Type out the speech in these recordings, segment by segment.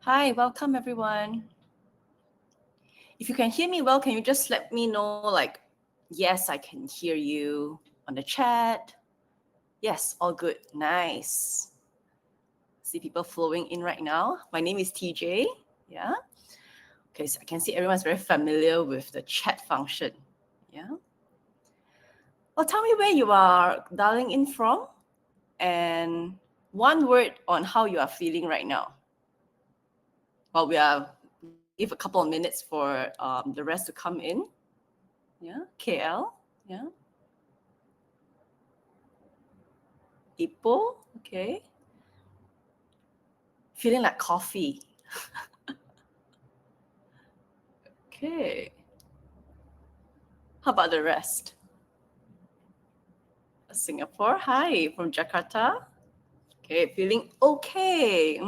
Hi, welcome everyone. If you can hear me well, can you just let me know, like, yes, I can hear you on the chat. Yes, all good. Nice. See people flowing in right now. My name is TJ. Yeah. Okay, so I can see everyone's very familiar with the chat function. Yeah. Well, tell me where you are dialing in from and one word on how you are feeling right now. Well, we'll give a couple of minutes for the rest to come in. Yeah, KL. Yeah. Ipoh. Okay. Feeling like coffee. Okay. How about the rest? Singapore. Hi, from Jakarta. Okay, feeling okay.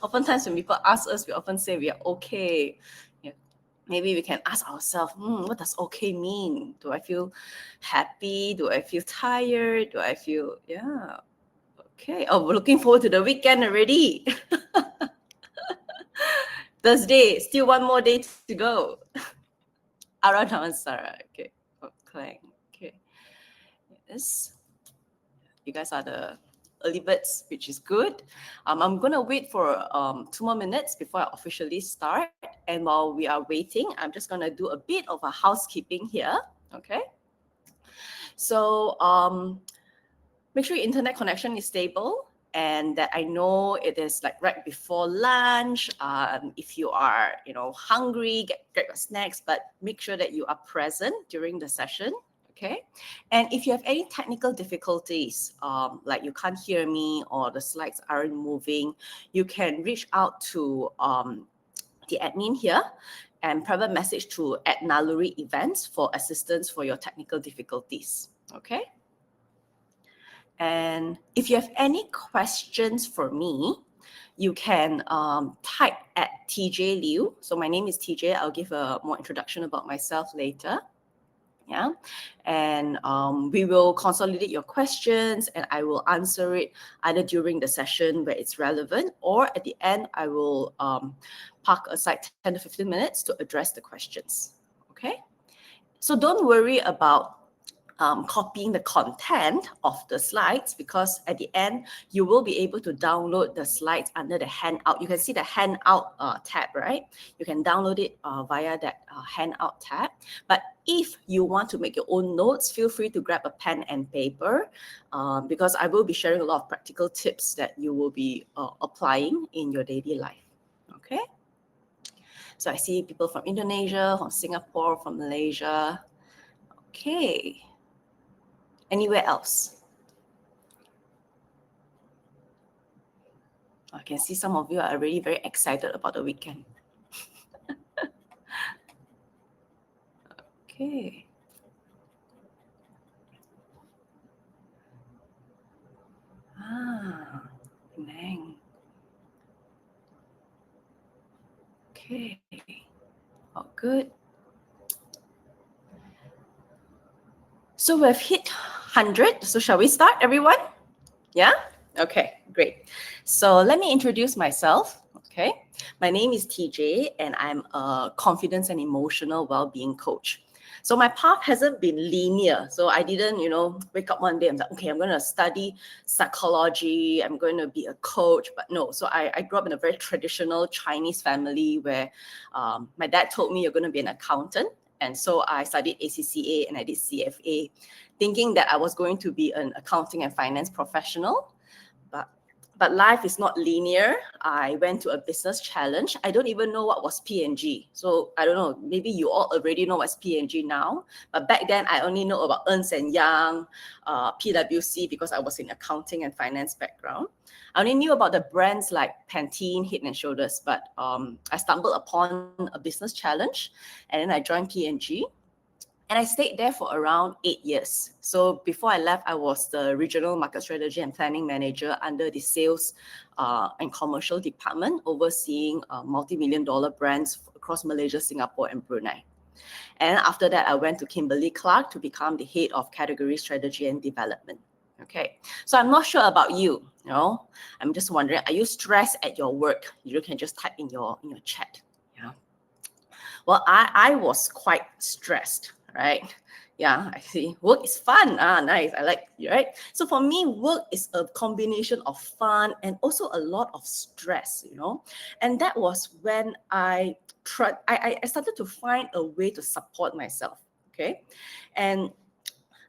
Oftentimes when people ask us, we often say we are okay. Yeah. Maybe we can ask ourselves, what does okay mean? Do I feel happy? Do I feel tired? Do I feel, yeah. Okay. Oh, we're looking forward to the weekend already. Thursday, still one more day to go. Arana and Sarah. Okay. Oh, Clang. Okay. Yes. You guys are the early birds, which is good. I'm going to wait for 2 more minutes before I officially start. And while we are waiting, I'm just going to do a bit of a housekeeping here. Okay. So make sure your internet connection is stable and that I know it is like right before lunch. If you are, hungry, get your snacks, but make sure that you are present during the session. Okay. And if you have any technical difficulties, like you can't hear me or the slides aren't moving, you can reach out to the admin here and private message to @Naluri events for assistance for your technical difficulties. Okay. And if you have any questions for me, you can type @TJ Lew. So my name is TJ. I'll give a more introduction about myself later. Yeah. And we will consolidate your questions and I will answer it either during the session where it's relevant or at the end, I will park aside 10 to 15 minutes to address the questions. Okay. So don't worry about copying the content of the slides because at the end, you will be able to download the slides under the handout. You can see the handout tab, right? You can download it via that handout tab. But if you want to make your own notes, feel free to grab a pen and paper because I will be sharing a lot of practical tips that you will be applying in your daily life. Okay? So I see people from Indonesia, from Singapore, from Malaysia. Okay. Anywhere else? I can see some of you are already very excited about the weekend. Okay. Penang. Okay. Oh, good. So we've hit 100. So shall we start, everyone? Yeah? Okay, great. So let me introduce myself. Okay. My name is TJ and I'm a confidence and emotional well-being coach. So my path hasn't been linear. So I didn't, wake up one day and say, okay, I'm going to study psychology. I'm going to be a coach. But no, so I grew up in a very traditional Chinese family where my dad told me you're going to be an accountant. And so I studied ACCA and I did CFA, thinking that I was going to be an accounting and finance professional. But life is not linear. I went to a business challenge. I don't even know what was P&G. So I don't know, maybe you all already know what's P&G now. But back then, I only know about Ernst & Young, PwC, because I was in accounting and finance background. I only knew about the brands like Pantene, Head & Shoulders. But I stumbled upon a business challenge, and then I joined P&G. And I stayed there for around 8 years. So before I left, I was the regional market strategy and planning manager under the sales and commercial department, overseeing multi-million-dollar brands across Malaysia, Singapore, and Brunei. And after that, I went to Kimberly-Clark to become the head of category strategy and development. Okay, so I'm not sure about you. You know, I'm just wondering, are you stressed at your work? You can just type in your chat. Yeah. Well, I was quite stressed, right? Yeah, I see. Work is fun. Nice. I like, right? So for me, work is a combination of fun and also a lot of stress, you know. And that was when I started to find a way to support myself. Okay. And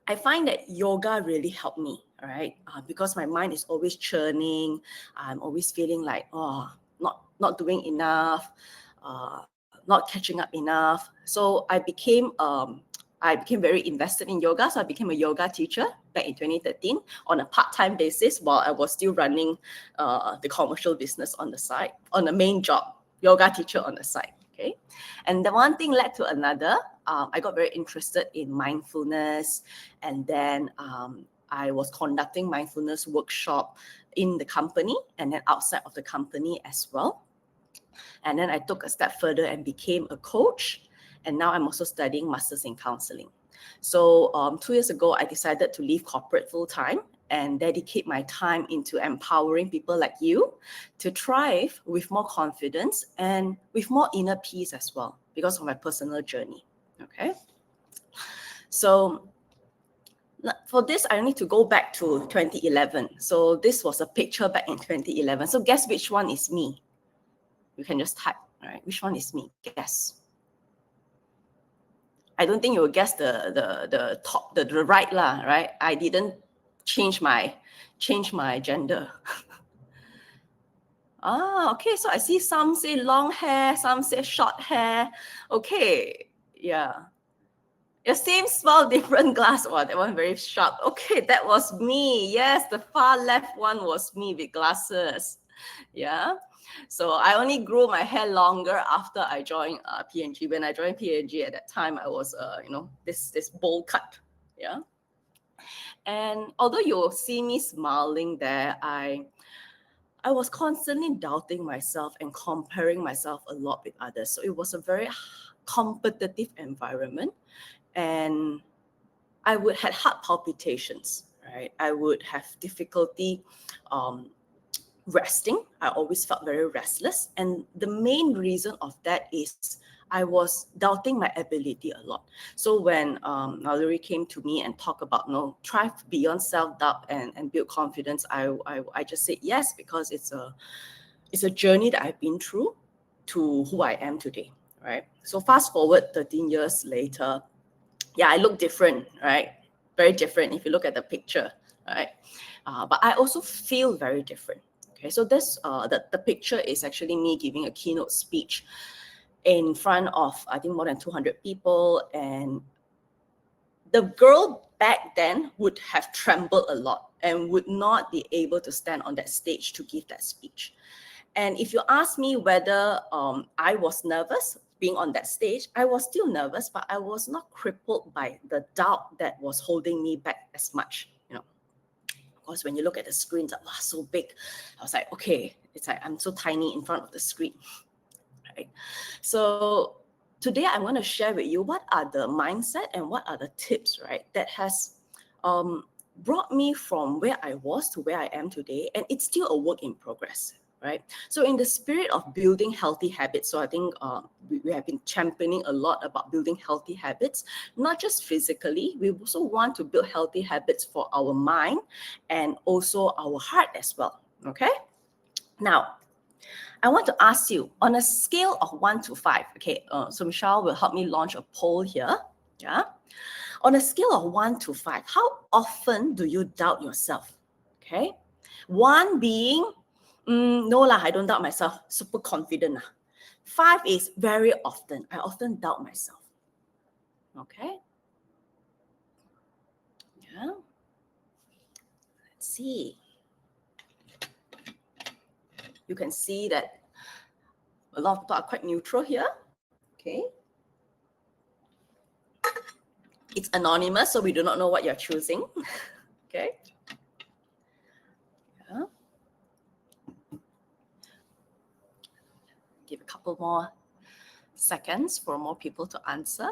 I find that yoga really helped me, right? Because my mind is always churning. I'm always feeling like, oh, not doing enough, not catching up enough. So I became very invested in yoga. So I became a yoga teacher back in 2013 on a part-time basis while I was still running the commercial business on the side, on the main job, yoga teacher on the side. Okay. And the one thing led to another. I got very interested in mindfulness, and then I was conducting mindfulness workshop in the company and then outside of the company as well. And then I took a step further and became a coach. And now I'm also studying masters in counseling. So 2 years ago, I decided to leave corporate full time and dedicate my time into empowering people like you to thrive with more confidence and with more inner peace as well, because of my personal journey. Okay. So for this, I need to go back to 2011. So this was a picture back in 2011. So guess which one is me? You can just type, all right? Which one is me? Guess. I don't think you will guess the top, the right lah, right? I didn't change my gender. Okay. So I see some say long hair, some say short hair. Okay, yeah. The same small, different glass. Oh, that one very sharp. Okay, that was me. Yes, the far left one was me with glasses. Yeah. So I only grew my hair longer after I joined P&G. When I joined P&G at that time, I was, this bowl cut. Yeah. And although you'll see me smiling there, I was constantly doubting myself and comparing myself a lot with others. So it was a very competitive environment. And I would have heart palpitations, right? I would have difficulty resting. I always felt very restless. And the main reason of that is I was doubting my ability a lot. So when Naluri came to me and talked about, thrive beyond self-doubt and build confidence, I just said yes, because it's a journey that I've been through to who I am today, right? So fast forward 13 years later, yeah, I look different, right? Very different if you look at the picture, right? But I also feel very different. Okay, so this the picture is actually me giving a keynote speech in front of, I think, more than 200 people, and the girl back then would have trembled a lot and would not be able to stand on that stage to give that speech. And if you ask me whether I was nervous being on that stage, I was still nervous, but I was not crippled by the doubt that was holding me back as much. Of course, when you look at the screens, wow, so big. I was like, okay, it's like I'm so tiny in front of the screen. Right? So today I'm going to share with you what are the mindset and what are the tips, right, that has brought me from where I was to where I am today, and it's still a work in progress. Right. So in the spirit of building healthy habits, so I think we have been championing a lot about building healthy habits, not just physically. We also want to build healthy habits for our mind and also our heart as well. Okay. Now, I want to ask you on a scale of 1 to 5. Okay. So Michelle will help me launch a poll here. Yeah. On a scale of 1 to 5, how often do you doubt yourself? Okay. 1 being, no lah, I don't doubt myself. Super confident. 5 is very often. I often doubt myself. Okay. Yeah. Let's see. You can see that a lot of people are quite neutral here. Okay. It's anonymous, so we do not know what you're choosing. Okay. Yeah. Give a couple more seconds for more people to answer.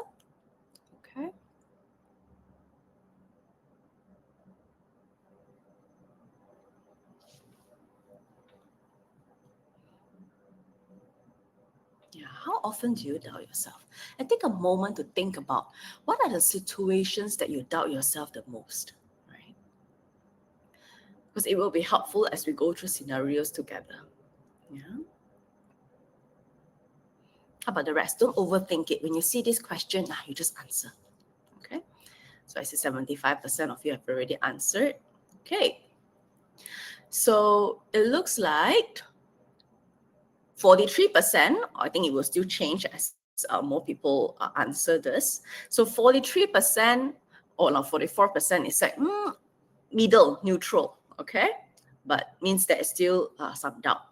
Okay. How often do you doubt yourself? And take a moment to think about what are the situations that you doubt yourself the most, right? Because it will be helpful as we go through scenarios together. Yeah. How about the rest? Don't overthink it. When you see this question, you just answer. Okay. So I see 75% of you have already answered. Okay. So it looks like 43%, I think it will still change as more people answer this. So 43%, or no, 44% is like middle, neutral, okay? But means there is still some doubt.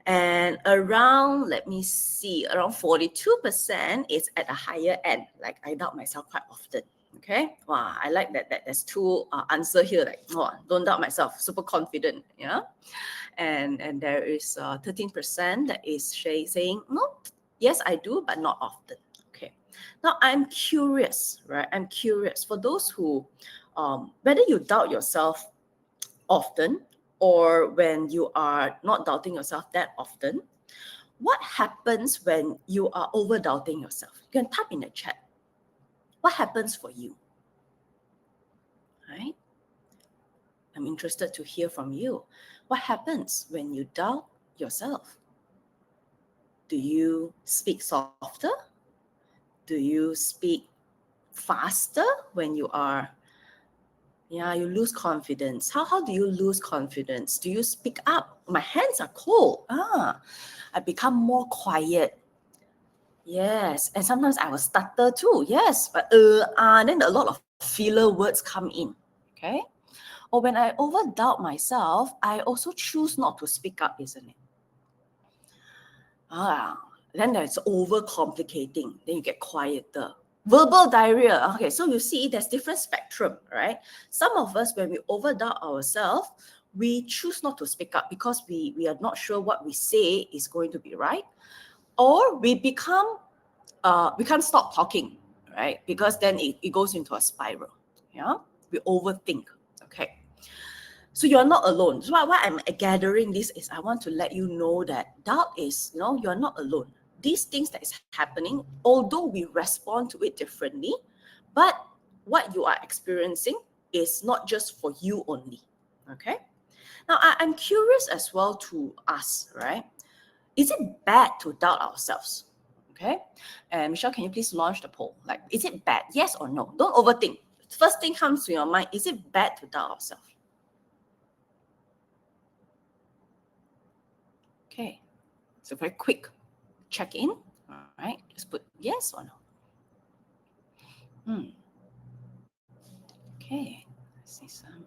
And around, let me see, around 42% is at a higher end. Like I doubt myself quite often. Okay. Wow, I like that there's two answer here. Like, don't doubt myself, super confident. Yeah. And there is 13% that is saying, no, yes, I do, but not often. Okay. Now I'm curious, right? I'm curious for those who, whether you doubt yourself often or when you are not doubting yourself that often, what happens when you are over doubting yourself? You can type in the chat. What happens for you? Right? I'm interested to hear from you. What happens when you doubt yourself? Do you speak softer? Do you speak faster when you are, you lose confidence? How do you lose confidence? Do you speak up? My hands are cold. I become more quiet. Yes, and sometimes I will stutter too. Yes, but then a lot of filler words come in. Okay, or when I over doubt myself, I also choose not to speak up, isn't it? Then there's over complicating. Then you get quieter. Verbal diarrhea. Okay, so you see, there's different spectrum, right? Some of us, when we over doubt ourselves, we choose not to speak up because we are not sure what we say is going to be right, or we become we can't stop talking, right? Because then it goes into a spiral. Yeah, we overthink. Okay, so you're not alone. So why I'm gathering this is I want to let you know that doubt is, you're not alone. These things that is happening, although we respond to it differently, but what you are experiencing is not just for you only. Okay. Now I'm curious as well to ask, right? Is it bad to doubt ourselves? Okay. And Michelle, can you please launch the poll? Like, is it bad? Yes or no? Don't overthink. First thing comes to your mind, is it bad to doubt ourselves? Okay. So very quick check-in. All right. Just put yes or no. Okay. Let's see some.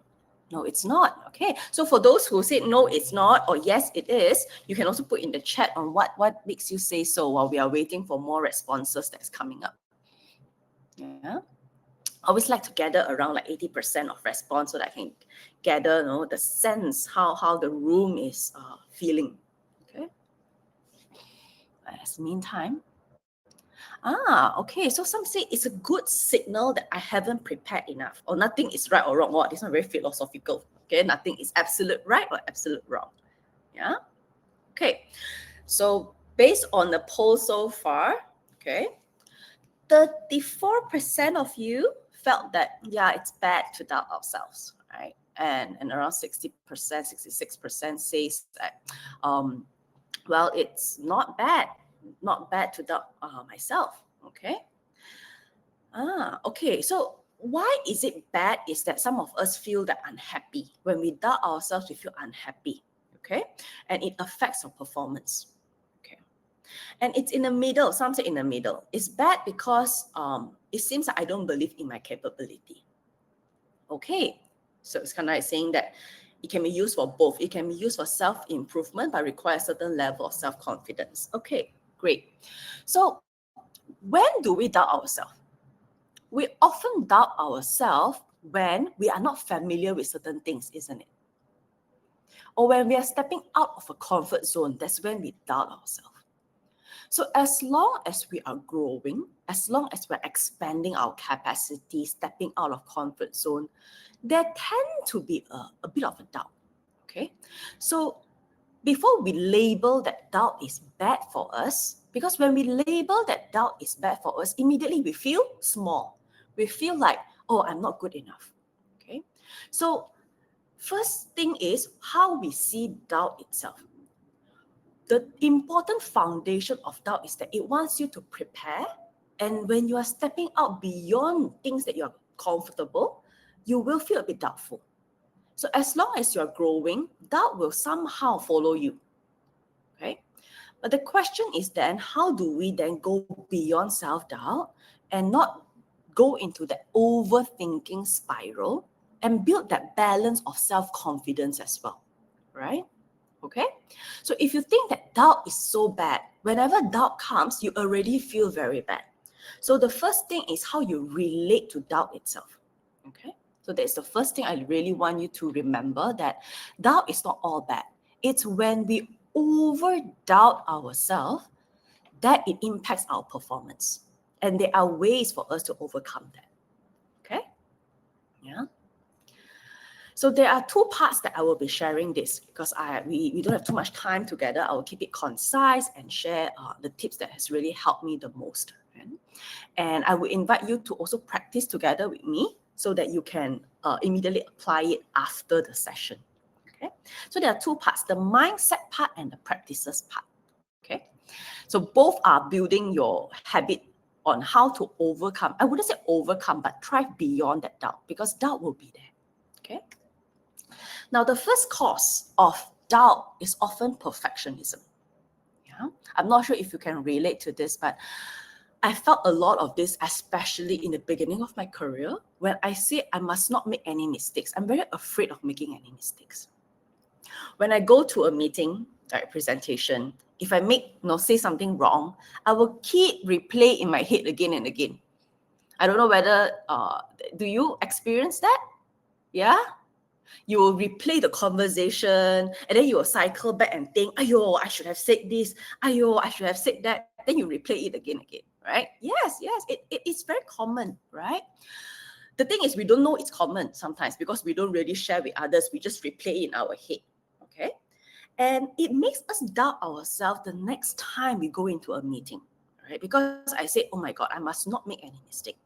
No, it's not. Okay. So for those who said no, it's not, or yes, it is, you can also put in the chat on what makes you say so while we are waiting for more responses that's coming up. Yeah. I always like to gather around like 80% of response so that I can gather, the sense how the room is feeling. Okay. Meantime. Okay. So some say it's a good signal that I haven't prepared enough, or nothing is right or wrong. Wow, this is very philosophical. Okay, nothing is absolute right or absolute wrong. Yeah. Okay. So based on the poll so far, okay, 34% of you felt that it's bad to doubt ourselves, right? And around 60%, 66% says that well, it's not bad to doubt myself. Okay. Okay. So why is it bad is that some of us feel that unhappy. When we doubt ourselves, we feel unhappy. Okay. And it affects our performance. Okay. And it's in the middle. Some say in the middle. It's bad because it seems like I don't believe in my capability. Okay. So it's kind of like saying that it can be used for both. It can be used for self-improvement, but requires a certain level of self-confidence. Okay, great. So when do we doubt ourselves? We often doubt ourselves when we are not familiar with certain things, isn't it? Or when we are stepping out of a comfort zone, that's when we doubt ourselves. So as long as we are growing, as long as we're expanding our capacity, stepping out of comfort zone, there tend to be a bit of a doubt. Okay, so before we label that doubt is bad for us, Because when we label that doubt is bad for us, immediately we feel small. We feel like, oh, I'm not good enough. Okay. So first thing is how we see doubt itself. The important foundation of doubt is that it wants you to prepare. And when you are stepping out beyond things that you're comfortable, you will feel a bit doubtful. So as long as you're growing, doubt will somehow follow you. Okay. But the question is then, how do we then go beyond self-doubt and not go into that overthinking spiral and build that balance of self-confidence as well, right? Okay? So if you think that doubt is so bad, whenever doubt comes, you already feel very bad. So the first thing is how you relate to doubt itself, okay? So that's the first thing I really want you to remember, that doubt is not all bad. It's when we over-doubt ourselves that it impacts our performance. And there are ways for us to overcome that. Okay? Yeah. So there are two parts that I will be sharing this because we don't have too much time together. I will keep it concise and share the tips that has really helped me the most. Right? And I will invite you to also practice together with me so that you can immediately apply it after the session. Okay? So there are two parts, the mindset part and the practices part. Okay? So both are building your habit on how to overcome. I wouldn't say overcome, but thrive beyond that doubt, because doubt will be there. Okay? Now, the first cause of doubt is often perfectionism. Yeah? I'm not sure if you can relate to this, but I felt a lot of this, especially in the beginning of my career, when I say I must not make any mistakes. I'm very afraid of making any mistakes. When I go to a meeting, like presentation, if I say something wrong, I will keep replay in my head again and again. I don't know whether, do you experience that? Yeah? You will replay the conversation and then you will cycle back and think, ayo, I should have said this. Ayo, I should have said that. Then you replay it again, right? Yes, it's very common, right? The thing is, we don't know it's common sometimes because we don't really share with others. We just replay it in our head, okay? And it makes us doubt ourselves the next time we go into a meeting, right? Because I say, oh my God, I must not make any mistake.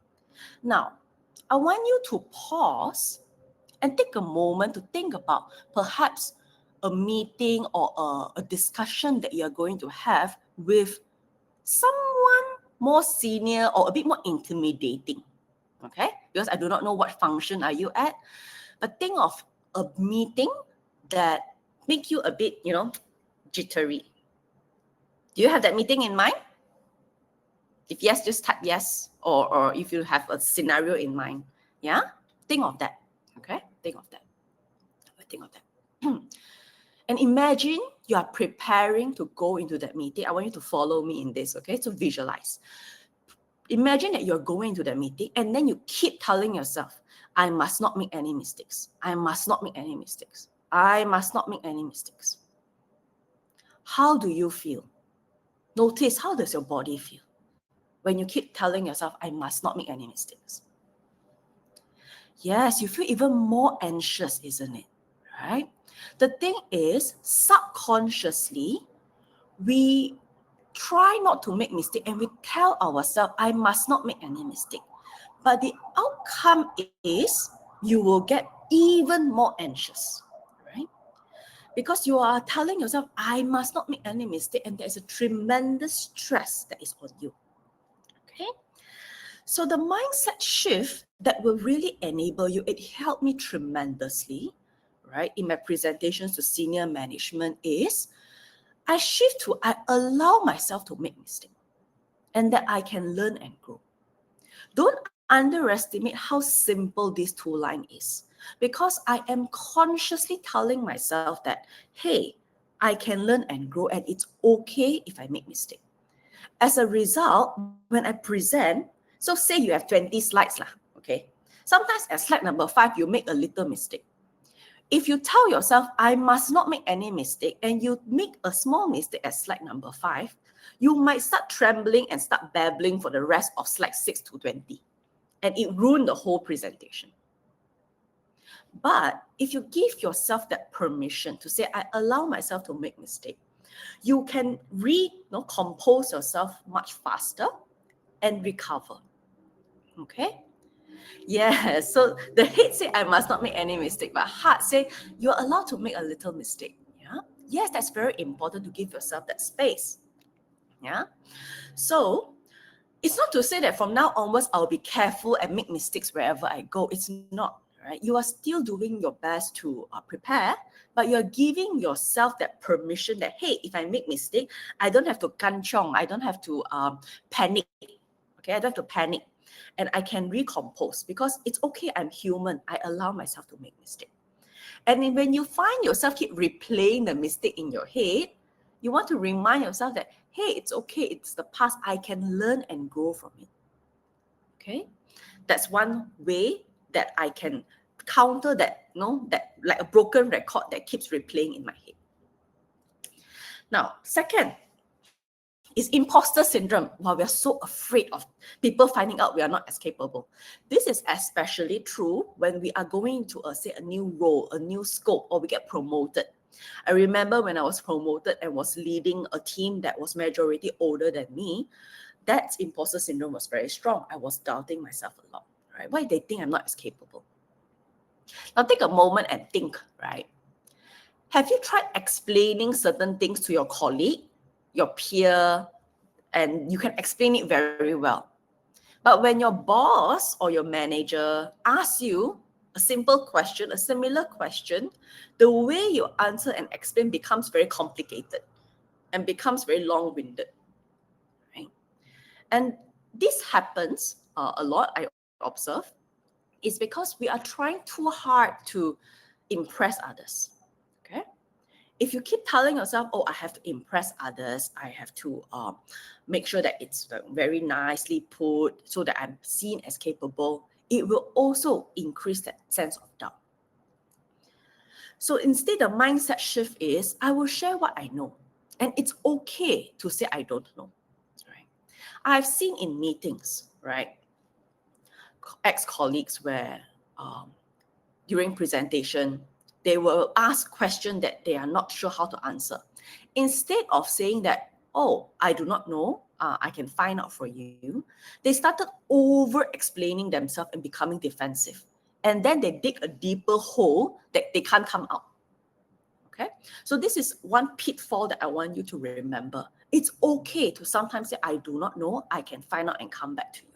Now, I want you to pause and take a moment to think about perhaps a meeting or a discussion that you're going to have with someone more senior or a bit more intimidating, okay? Because I do not know what function are you at, but think of a meeting that make you a bit, jittery. Do you have that meeting in mind? If yes, just type yes, or if you have a scenario in mind, yeah? Think of that, okay? Think of that. And imagine you are preparing to go into that meeting. I want you to follow me in this, okay? So visualize. Imagine that you're going into that meeting and then you keep telling yourself, I must not make any mistakes. I must not make any mistakes. I must not make any mistakes. How do you feel? Notice, how does your body feel when you keep telling yourself, I must not make any mistakes? Yes, you feel even more anxious, isn't it? Right? The thing is, subconsciously, we try not to make mistake and we tell ourselves, I must not make any mistake. But the outcome is you will get even more anxious, right? Because you are telling yourself, I must not make any mistake, and there's a tremendous stress that is on you. Okay? So the mindset shift that will really enable you, it helped me tremendously, right, in my presentations to senior management is, I shift to, I allow myself to make mistakes and that I can learn and grow. Don't underestimate how simple this two line is, because I am consciously telling myself that, hey, I can learn and grow and it's okay if I make mistakes. As a result, when I present, so say you have 20 slides, okay? Sometimes at slide number 5, you make a little mistake. If you tell yourself, I must not make any mistake, and you make a small mistake at slide number 5, you might start trembling and start babbling for the rest of slide 6 to 20. And it ruined the whole presentation. But if you give yourself that permission to say, I allow myself to make mistake, you can compose yourself much faster and recover. Okay? Yeah, so the head say I must not make any mistake, but heart say you're allowed to make a little mistake. Yeah. Yes, that's very important to give yourself that space. Yeah. So it's not to say that from now onwards I'll be careful and make mistakes wherever I go. It's not, right? You are still doing your best to prepare, but you're giving yourself that permission that, hey, if I make mistake, I don't have to kanchong, I don't have to panic. Okay, I don't have to panic. And I can recompose because it's okay, I'm human. I allow myself to make mistake. And when you find yourself keep replaying the mistake in your head, you want to remind yourself that, hey, it's okay, it's the past. I can learn and grow from it. Okay? That's one way that I can counter that, that like a broken record that keeps replaying in my head. Now, second is imposter syndrome. While we're so afraid of people finding out we are not as capable. This is especially true when we are going into a new role, a new scope, or we get promoted. I remember when I was promoted and was leading a team that was majority older than me, that imposter syndrome was very strong. I was doubting myself a lot, right? Why they think I'm not as capable? Now take a moment and think, right? Have you tried explaining certain things to your colleague, your peer, and you can explain it very well? But when your boss or your manager asks you a simple question, a similar question, the way you answer and explain becomes very complicated and becomes very long-winded, right? And this happens a lot, I observe, is because we are trying too hard to impress others, okay? If you keep telling yourself, oh, I have to impress others, I have to make sure that it's very nicely put so that I'm seen as capable, it will also increase that sense of doubt. So instead, the mindset shift is, I will share what I know. And it's okay to say I don't know. Right? I've seen in meetings, right, ex-colleagues where during presentation, they will ask questions that they are not sure how to answer. Instead of saying that, oh, I do not know, I can find out for you, they started over-explaining themselves and becoming defensive. And then they dig a deeper hole that they can't come out. Okay? So this is one pitfall that I want you to remember. It's okay to sometimes say, I do not know, I can find out and come back to you.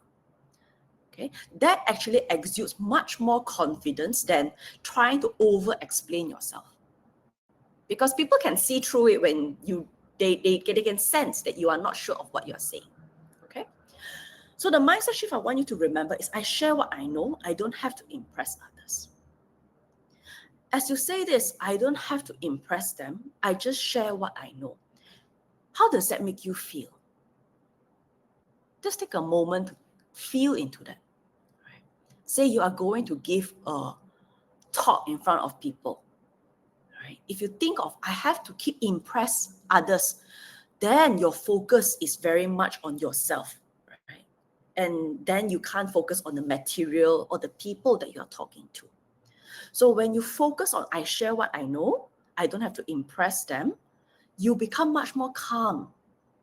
Okay, that actually exudes much more confidence than trying to over-explain yourself. Because people can see through it when they can sense that you are not sure of what you're saying. Okay? So the mindset shift I want you to remember is I share what I know, I don't have to impress others. As you say this, I don't have to impress them, I just share what I know. How does that make you feel? Just take a moment to feel into that. Say you are going to give a talk in front of people. Right? If you think of, I have to keep impress others, then your focus is very much on yourself. Right? And then you can't focus on the material or the people that you're talking to. So when you focus on, I share what I know, I don't have to impress them, you become much more calm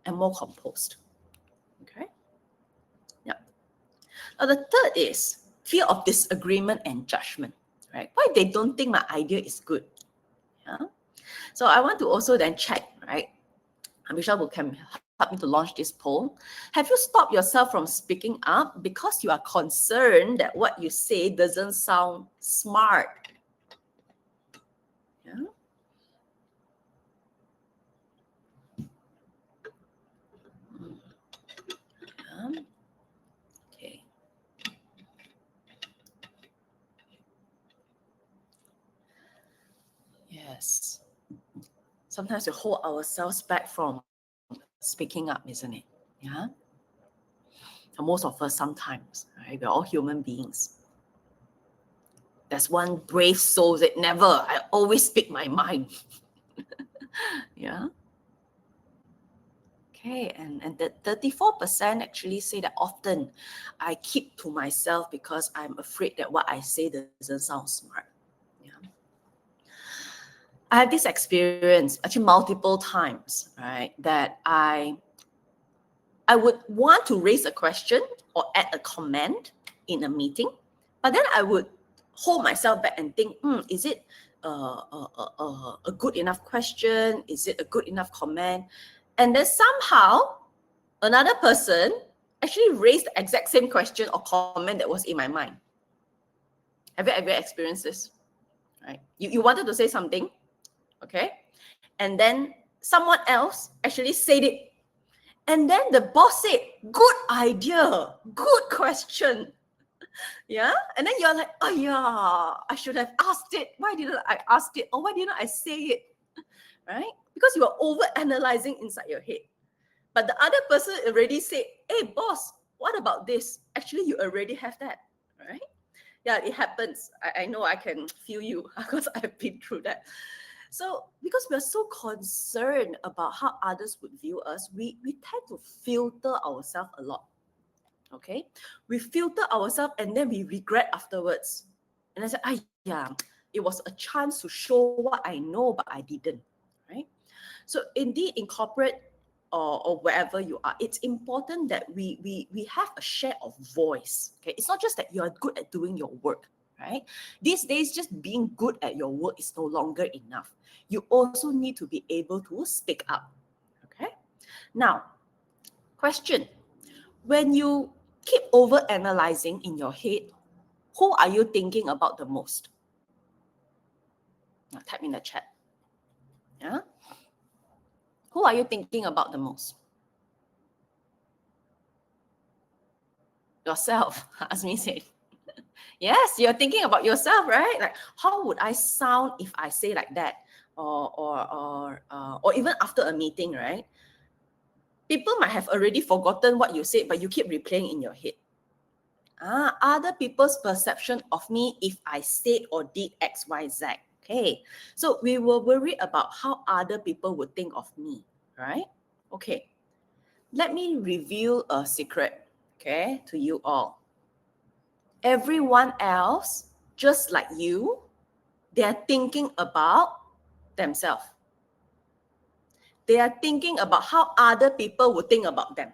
and more composed. Okay? Yeah. Now the third is fear of disagreement and judgment, right? Why they don't think my idea is good? Yeah. So I want to also then check, right? Michelle can help me to launch this poll. Have you stopped yourself from speaking up because you are concerned that what you say doesn't sound smart? Yeah. Yeah. Okay. Yes. Sometimes we hold ourselves back from speaking up, isn't it? Yeah. And most of us sometimes, right? We're all human beings. There's one brave soul that never, I always speak my mind. Yeah. Okay, and the 34% actually say that often I keep to myself because I'm afraid that what I say doesn't sound smart. Yeah. I have this experience, actually multiple times, right, that I would want to raise a question or add a comment in a meeting, but then I would hold myself back and think, is it a good enough question? Is it a good enough comment? And then somehow another person actually raised the exact same question or comment that was in my mind. Have you ever experienced this? Right? You wanted to say something, okay? And then someone else actually said it. And then the boss said, good idea, good question. Yeah. And then you're like, oh yeah, I should have asked it. Why didn't I ask it? Or why didn't I say it? Right? Because you are over analyzing inside your head. But the other person already said, hey boss, what about this? Actually, you already have that. Right? Yeah, it happens. I know I can feel you because I've been through that. So because we're so concerned about how others would view us, we tend to filter ourselves a lot. Okay? We filter ourselves and then we regret afterwards. And I said, yeah, it was a chance to show what I know, but I didn't. Right? So indeed, in corporate or wherever you are, it's important that we have a share of voice. Okay? It's not just that you're good at doing your work. Right? These days, just being good at your work is no longer enough. You also need to be able to speak up. Okay? Now, question. When you keep over analyzing in your head, who are you thinking about the most? Now, type in the chat. Yeah? Who are you thinking about the most? Yourself, Asmi said. Yes, you're thinking about yourself, right? Like, how would I sound if I say like that? Or even after a meeting, right? People might have already forgotten what you said, but you keep replaying in your head. Other people's perception of me if I said or did X, Y, Z. Okay, so we will worry about how other people would think of me, right? Okay, let me reveal a secret, okay, to you all. Everyone else, just like you, they're thinking about themselves. They are thinking about how other people would think about them.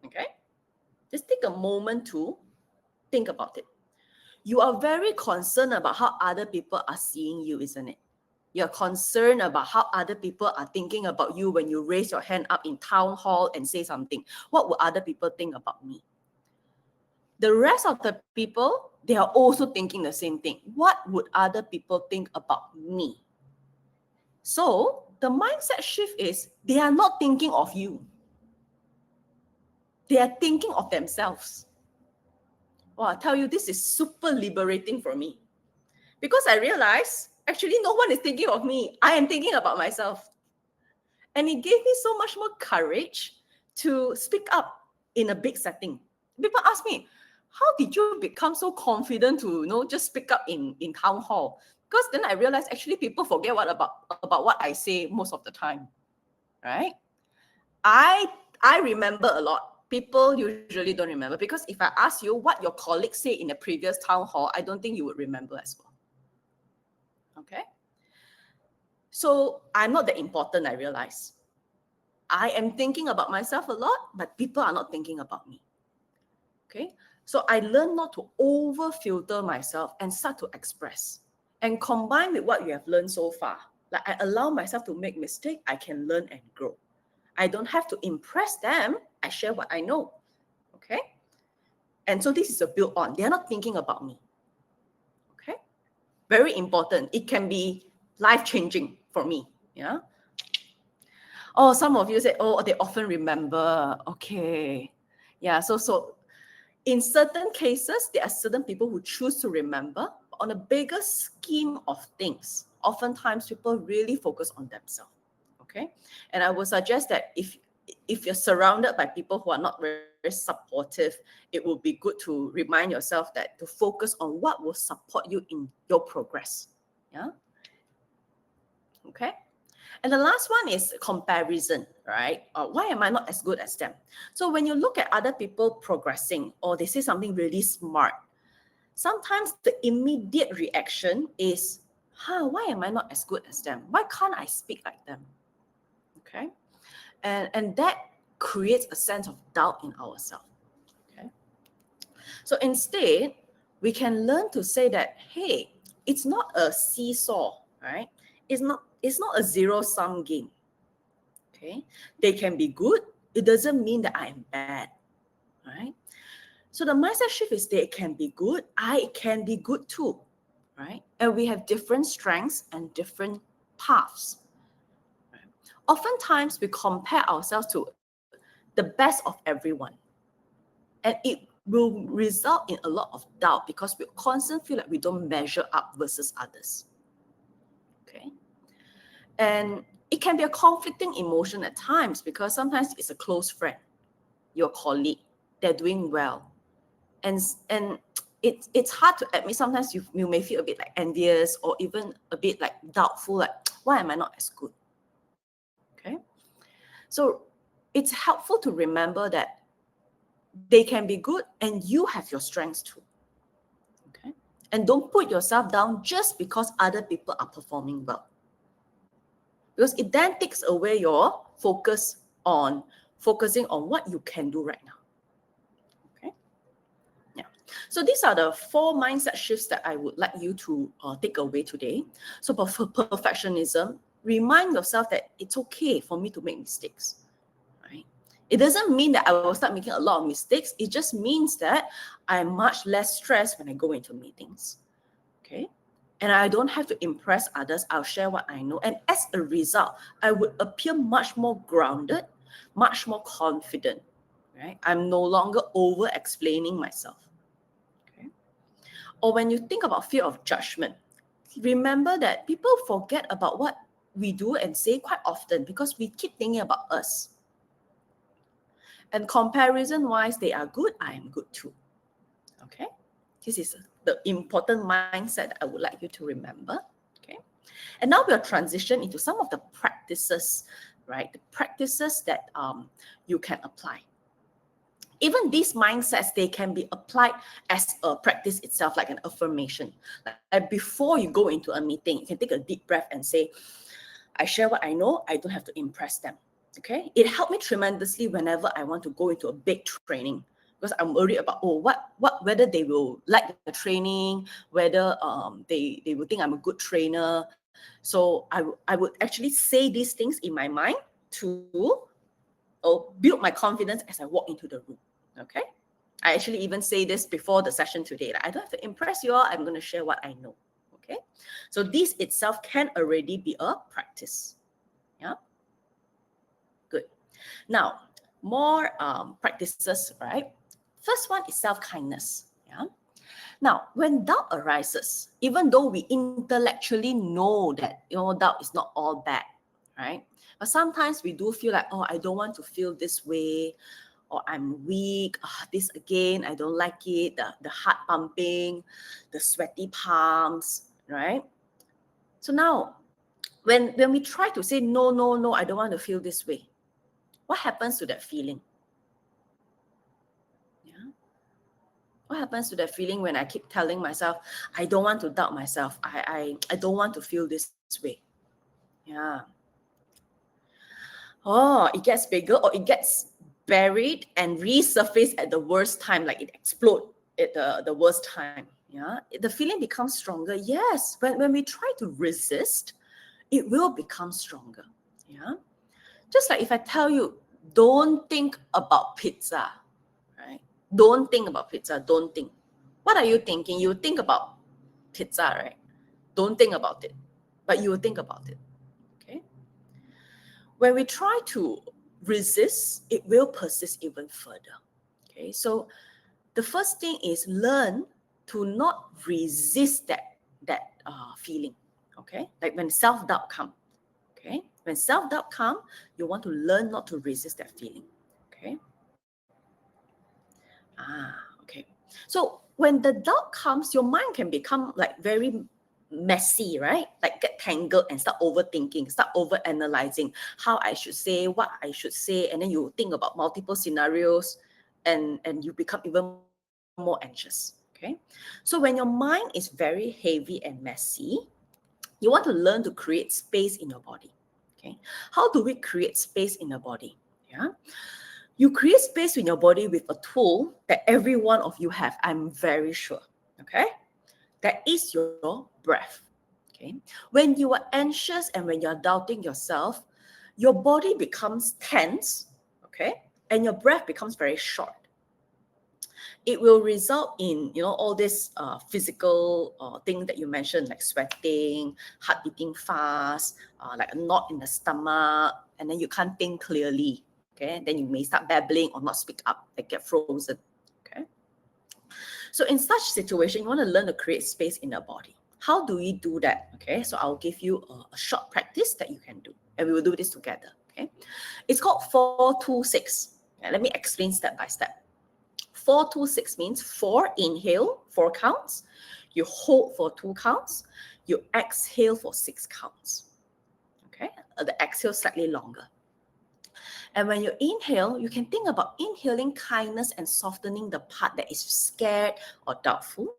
Okay? Just take a moment to think about it. You are very concerned about how other people are seeing you, isn't it? You're concerned about how other people are thinking about you when you raise your hand up in town hall and say something. What will other people think about me? The rest of the people, they are also thinking the same thing. What would other people think about me? So the mindset shift is they are not thinking of you. They are thinking of themselves. Well, I tell you, this is super liberating for me. Because I realized, actually, no one is thinking of me. I am thinking about myself. And it gave me so much more courage to speak up in a big setting. People ask me, how did you become so confident to just speak up in town hall? Because then I realized actually people forget about what I say most of the time. Right? I remember a lot. People usually don't remember because if I ask you what your colleagues say in the previous town hall, I don't think you would remember as well. Okay? So I'm not that important, I realize. I am thinking about myself a lot, but people are not thinking about me. Okay? So I learn not to over-filter myself and start to express. And combine with what you have learned so far, like I allow myself to make mistakes, I can learn and grow. I don't have to impress them. I share what I know. Okay? And so this is a build on. They're not thinking about me. Okay? Very important. It can be life-changing for me. Yeah? Oh, some of you say, oh, they often remember. Okay. Yeah, so in certain cases, there are certain people who choose to remember. On a bigger scheme of things, oftentimes people really focus on themselves. Okay? And I would suggest that if you're surrounded by people who are not very supportive, it would be good to remind yourself that to focus on what will support you in your progress. Yeah? Okay? And the last one is comparison, right? Why am I not as good as them? So when you look at other people progressing or they say something really smart, sometimes the immediate reaction is, why am I not as good as them? Why can't I speak like them? Okay. And that creates a sense of doubt in ourselves. Okay. So instead, we can learn to say that, hey, it's not a seesaw, right? It's not a zero-sum game. Okay. They can be good. It doesn't mean that I am bad. Right? So the mindset shift is they can be good. I can be good too. Right? And we have different strengths and different paths. Right? Oftentimes we compare ourselves to the best of everyone. And it will result in a lot of doubt because we constantly feel like we don't measure up versus others. Okay. And it can be a conflicting emotion at times because sometimes it's a close friend, your colleague, they're doing well. And it's hard to admit. Sometimes you may feel a bit like envious or even a bit like doubtful, like, why am I not as good? Okay. So it's helpful to remember that they can be good and you have your strengths too. Okay. And don't put yourself down just because other people are performing well. Because it then takes away your focusing on what you can do right now. Okay. Yeah. So these are the 4 mindset shifts that I would like you to take away today. So for perfectionism, remind yourself that it's okay for me to make mistakes. Right? It doesn't mean that I will start making a lot of mistakes. It just means that I'm much less stressed when I go into meetings. Okay. And I don't have to impress others. I'll share what I know. And as a result, I would appear much more grounded, much more confident. Right? I'm no longer over explaining myself. Okay. Or when you think about fear of judgment, remember that people forget about what we do and say quite often because we keep thinking about us. And comparison-wise, they are good, I am good too. Okay? This is the important mindset that I would like you to remember. Okay? And now we'll transition into some of the practices, right? The practices that you can apply. Even these mindsets, they can be applied as a practice itself, like an affirmation. Like before you go into a meeting, you can take a deep breath and say, I share what I know, I don't have to impress them. Okay? It helped me tremendously whenever I want to go into a big training because I'm worried about, whether they will like the training, whether they will think I'm a good trainer. So I would actually say these things in my mind to build my confidence as I walk into the room. Okay? I actually even say this before the session today. Like, I don't have to impress you all. I'm going to share what I know. Okay? So this itself can already be a practice. Yeah? Good. Now, more practices, right? First one is self-kindness. Yeah. Now, when doubt arises, even though we intellectually know that doubt is not all bad, right? But sometimes we do feel like, I don't want to feel this way, or I'm weak. This again, I don't like it. The heart pumping, the sweaty palms, right? So now, when we try to say no, I don't want to feel this way, what happens to that feeling? Yeah. What happens to that feeling when I keep telling myself, I don't want to doubt myself. I don't want to feel this way. Yeah. It gets bigger or it gets buried and resurfaced at the worst time, like it explodes at the worst time. Yeah. The feeling becomes stronger. Yes. When we try to resist, it will become stronger. Yeah. Just like if I tell you, don't think about pizza, right? Don't think about pizza. Don't think. What are you thinking? You think about pizza, right? Don't think about it, but you will think about it. Okay. When we try to resist, it will persist even further. Okay. So the first thing is learn to not resist that feeling. Okay. Like when self-doubt comes. Okay. When self-doubt comes, you want to learn not to resist that feeling. Okay. Okay. So when the doubt comes, your mind can become like very messy, right? Like get tangled and start overthinking, start overanalyzing how I should say, what I should say, and then you think about multiple scenarios and you become even more anxious. Okay. So when your mind is very heavy and messy, You want to learn to create space in your body. Okay. How do we create space in your body? Yeah. You create space in your body with a tool that every one of you have, I'm very sure. Okay. That is your breath. Okay. When you are anxious and when you're doubting yourself, your body becomes tense. Okay. And your breath becomes very short. It will result in, all this physical thing that you mentioned, like sweating, heart beating fast, like a knot in the stomach, and then you can't think clearly. Okay, then you may start babbling or not speak up, like get frozen. Okay, so in such situation, you want to learn to create space in your body. How do we do that? Okay, so I'll give you a short practice that you can do, and we will do this together. Okay, it's called 4-2-6. Let me explain step by step. 4-2-6 means 4 inhale, 4 counts. You hold for 2 counts. You exhale for 6 counts. Okay, the exhale slightly longer. And when you inhale, you can think about inhaling kindness and softening the part that is scared or doubtful.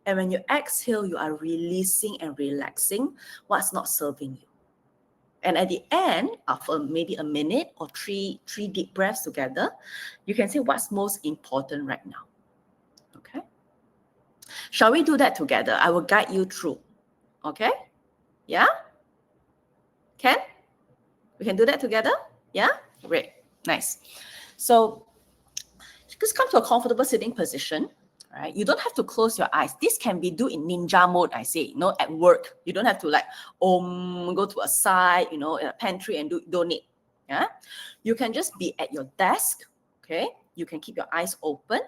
And when you exhale, you are releasing and relaxing what's not serving you. And at the end, after maybe a minute or three deep breaths together, you can say what's most important right now. Okay? Shall we do that together? I will guide you through. Okay? Yeah? Can? We can do that together? Yeah? Great. Nice. So just come to a comfortable sitting position. Right? You don't have to close your eyes. This can be do in ninja mode, I say, at work. You don't have to go to a side, in a pantry and don't need. Yeah? You can just be at your desk, okay? You can keep your eyes open,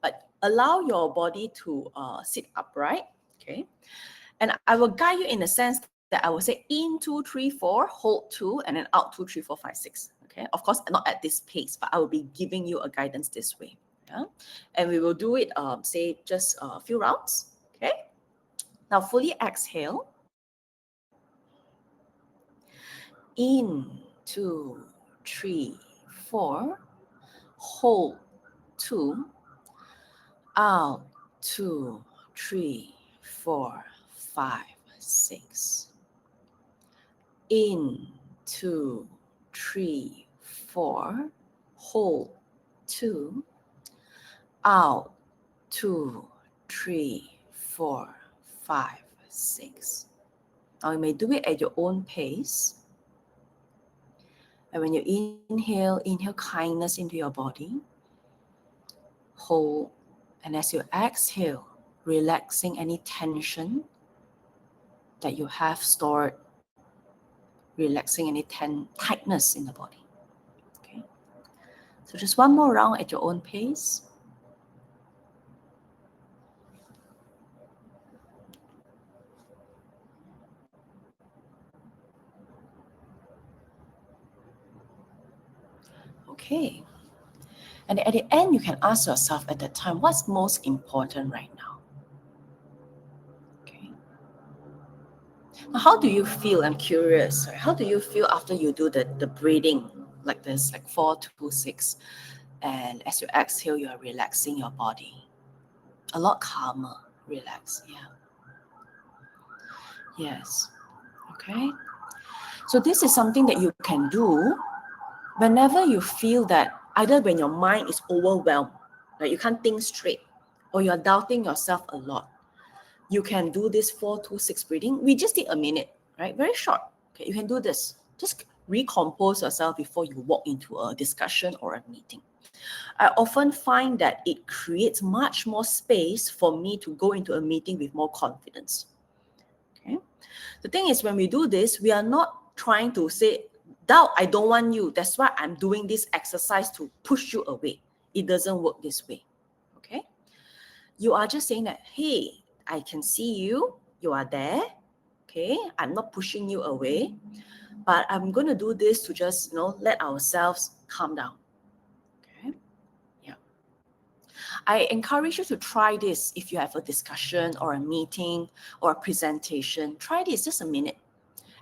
but allow your body to sit upright, okay? And I will guide you in the sense that I will say in 2, 3, 4, hold 2, and then out 2, 3, 4, 5, 6. Okay, of course, not at this pace, but I will be giving you a guidance this way. Yeah? And we will do it, say, just a few rounds. Okay, now fully exhale. In 2, 3, 4, hold 2, out 2, 3, 4, 5, 6. In 2, 3, 4, hold 2, out 2, 3, 4, 5, 6. Now you may do it at your own pace. And when you inhale kindness into your body, hold, and as you exhale, relaxing any tension that you have stored, relaxing any tightness in the body. Okay. So just one more round at your own pace. Okay. And at the end, you can ask yourself at that time, what's most important right now? Okay. Now, how do you feel? I'm curious. How do you feel after you do the breathing like this, like 4-2-6? And as you exhale, you are relaxing your body. A lot calmer, relaxed. Yeah. Yes. Okay. So this is something that you can do whenever you feel that either when your mind is overwhelmed, like you can't think straight, or you're doubting yourself a lot, you can do this 4-2-6 breathing. We just take a minute, right? Very short. Okay, you can do this. Just recompose yourself before you walk into a discussion or a meeting. I often find that it creates much more space for me to go into a meeting with more confidence. Okay. The thing is, when we do this, we are not trying to say, doubt, I don't want you. That's why I'm doing this exercise to push you away. It doesn't work this way. Okay. You are just saying that, hey, I can see you. You are there. Okay. I'm not pushing you away, but I'm going to do this to just, let ourselves calm down. Okay. Yeah. I encourage you to try this if you have a discussion or a meeting or a presentation. Try this just a minute.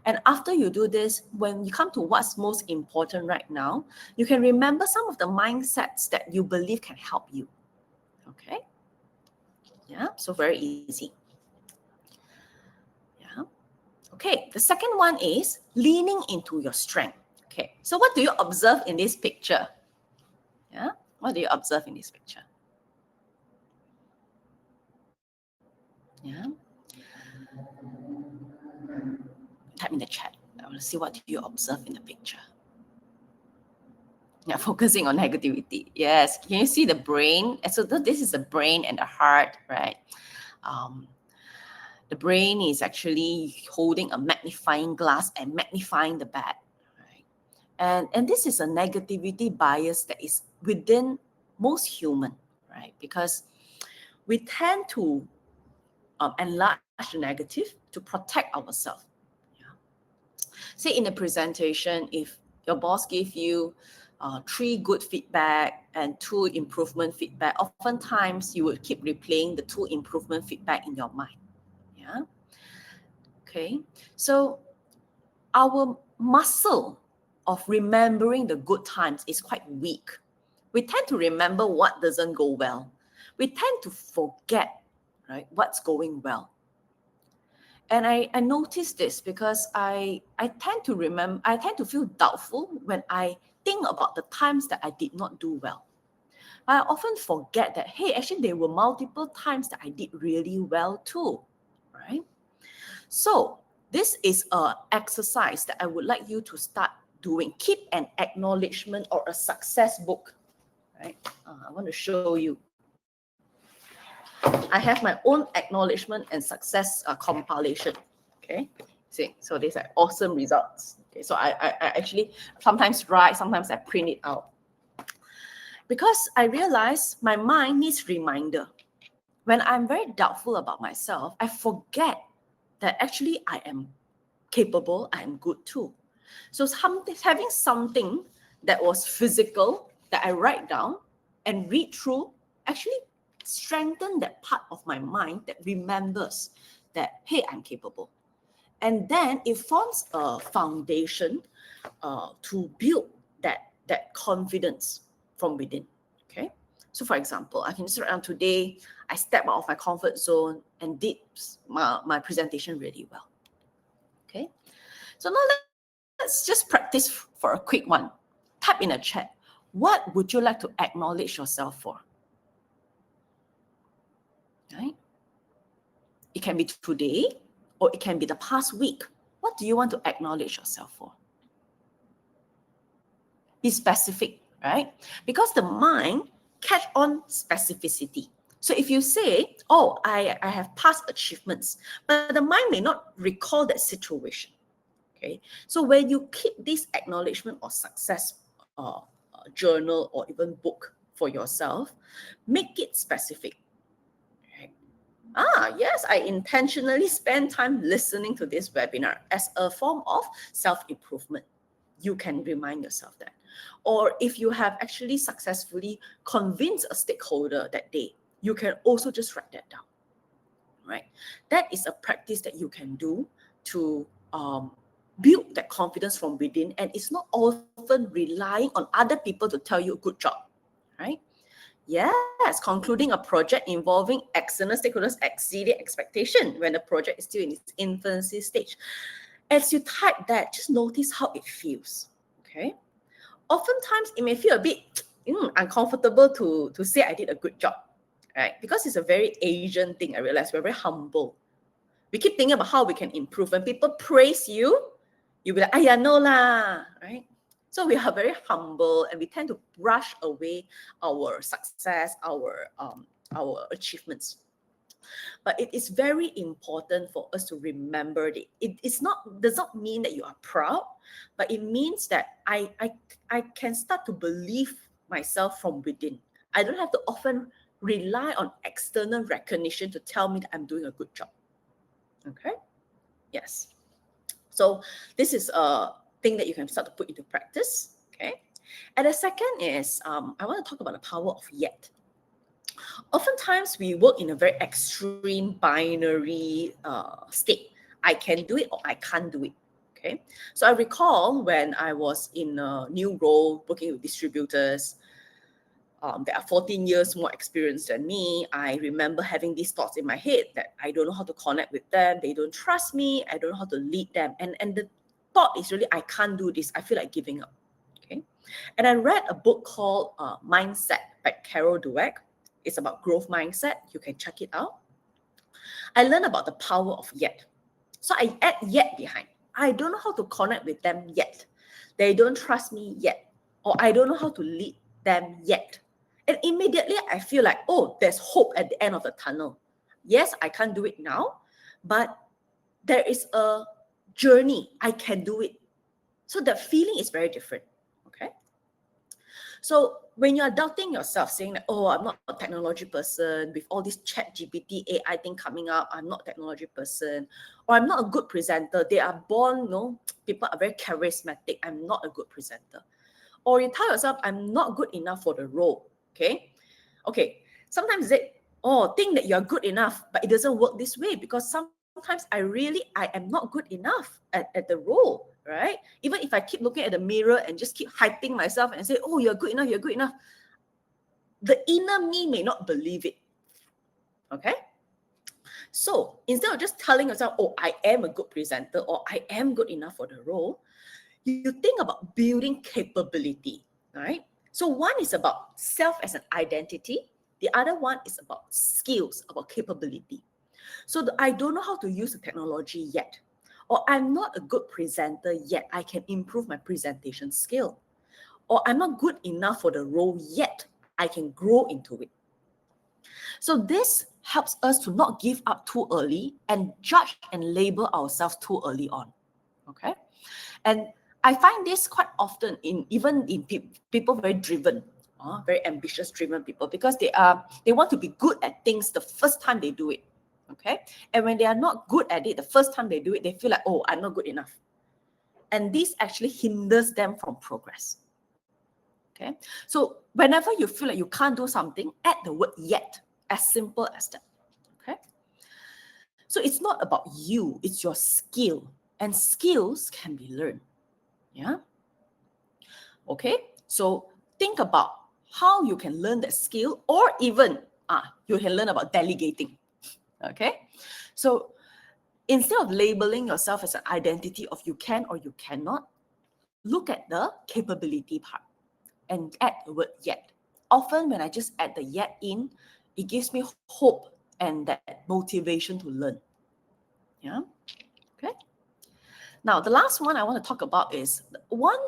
And after you do this, when you come to what's most important right now, you can remember some of the mindsets that you believe can help you. Okay? Yeah, so very easy. Yeah. Okay, the second one is leaning into your strength. Okay, so what do you observe in this picture? Yeah, what do you observe in this picture? Yeah, type in the chat. I want to see what you observe in the picture. Yeah, focusing on negativity. Yes, can you see the brain? So this is the brain and the heart, right? The brain is actually holding a magnifying glass and magnifying the bad, right? And this is a negativity bias that is within most human, right? Because we tend to enlarge the negative to protect ourselves. Yeah. Say in a presentation, if your boss gave you 3 good feedback and 2 improvement feedback, oftentimes you would keep replaying the 2 improvement feedback in your mind. Yeah. Okay. So our muscle of remembering the good times is quite weak. We tend to remember what doesn't go well. We tend to forget, right, what's going well. And I noticed this because I tend to feel doubtful when I think about the times that I did not do well. I often forget that, hey, actually there were multiple times that I did really well too, right? So this is an exercise that I would like you to start doing. Keep an acknowledgement or a success book, right? I want to show you. I have my own acknowledgement and success compilation. Okay, see, so these are awesome results. Okay, so I actually sometimes write, sometimes I print it out. Because I realize my mind needs reminder. When I'm very doubtful about myself, I forget that actually I am capable, I am good too. So having something that was physical that I write down and read through actually strengthen that part of my mind that remembers that, hey, I'm capable. And then it forms a foundation to build that confidence from within. Okay. So for example, I can just write down today, I stepped out of my comfort zone and did my presentation really well. Okay. So now let's just practice for a quick one. Type in a chat. What would you like to acknowledge yourself for? Right? It can be today or it can be the past week. What do you want to acknowledge yourself for? Be specific, right? Because the mind catch on specificity. So if you say, oh, I have past achievements, but the mind may not recall that situation. Okay, so when you keep this acknowledgement or success journal or even book for yourself, make it specific. Right? Yes, I intentionally spend time listening to this webinar as a form of self-improvement. You can remind yourself that. Or if you have actually successfully convinced a stakeholder that day, you can also just write that down. Right? That is a practice that you can do to build that confidence from within, and it's not often relying on other people to tell you good job, right? Yes, concluding a project involving external stakeholders exceeding expectation when the project is still in its infancy stage. As you type that, just notice how it feels, okay? Oftentimes, it may feel a bit uncomfortable to say I did a good job, right? Because it's a very Asian thing, I realize. We're very humble. We keep thinking about how we can improve. When people praise you, you'll be like, no lah, right? So we are very humble and we tend to brush away our success, our achievements. But it is very important for us to remember that does not mean that you are proud, but it means that I can start to believe myself from within. I don't have to often rely on external recognition to tell me that I'm doing a good job. Okay? Yes. So this is a thing that you can start to put into practice. Okay. And the second is I want to talk about the power of yet. Oftentimes we work in a very extreme binary state. I can do it or I can't do it. Okay. So I recall when I was in a new role working with distributors, that are 14 years more experienced than me. I remember having these thoughts in my head that I don't know how to connect with them. They don't trust me. I don't know how to lead them. And the thought is really, I can't do this. I feel like giving up. Okay. And I read a book called Mindset by Carol Dweck. It's about growth mindset. You can check it out. I learned about the power of yet. So I add yet behind. I don't know how to connect with them yet. They don't trust me yet. Or I don't know how to lead them yet. And immediately I feel like, oh, there's hope at the end of the tunnel. Yes, I can't do it now, but there is a journey. I can do it. So the feeling is very different. Okay. So when you're doubting yourself, saying that, oh, I'm not a technology person, with all this chat GPT, AI thing coming up, I'm not a technology person, or I'm not a good presenter. They are born, people are very charismatic. I'm not a good presenter. Or you tell yourself, I'm not good enough for the role. Okay. Sometimes think that you're good enough, but it doesn't work this way, because sometimes I am not good enough at the role, right? Even if I keep looking at the mirror and just keep hyping myself and say, oh, you're good enough, the inner me may not believe it. Okay? So instead of just telling yourself, oh, I am a good presenter, or I am good enough for the role, you think about building capability, right? So one is about self as an identity. The other one is about skills, about capability. So I don't know how to use the technology yet, or I'm not a good presenter yet. I can improve my presentation skill, or I'm not good enough for the role yet. I can grow into it. So this helps us to not give up too early and judge and label ourselves too early on. Okay, and I find this quite often even in people very driven, very ambitious, driven people, because they want to be good at things the first time they do it. Okay, and when they are not good at it the first time they do it, they feel like, oh, I'm not good enough, and this actually hinders them from progress. Okay, so whenever you feel like you can't do something, add the word yet, as simple as that. Okay, so it's not about you, it's your skill, and skills can be learned. Yeah. Okay, so think about how you can learn that skill, or even you can learn about delegating. Okay, so instead of labeling yourself as an identity of you can or you cannot, look at the capability part and add the word yet. Often when I just add the yet in, it gives me hope and that motivation to learn. Yeah. Okay. Now the last one I want to talk about is one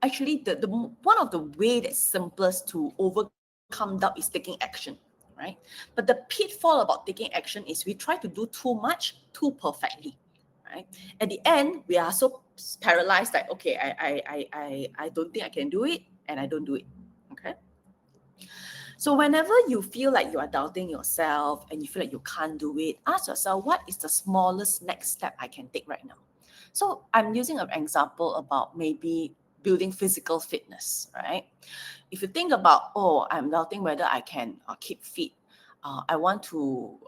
of the way that's simplest to overcome doubt is taking action, right? But the pitfall about taking action is we try to do too much too perfectly, right? At the end, we are so paralyzed that, okay, I don't think I can do it, and I don't do it. Okay. So whenever you feel like you are doubting yourself and you feel like you can't do it, ask yourself, what is the smallest next step I can take right now? So I'm using an example about maybe building physical fitness, right? If you think about, oh, I'm doubting whether I can keep fit. I want to,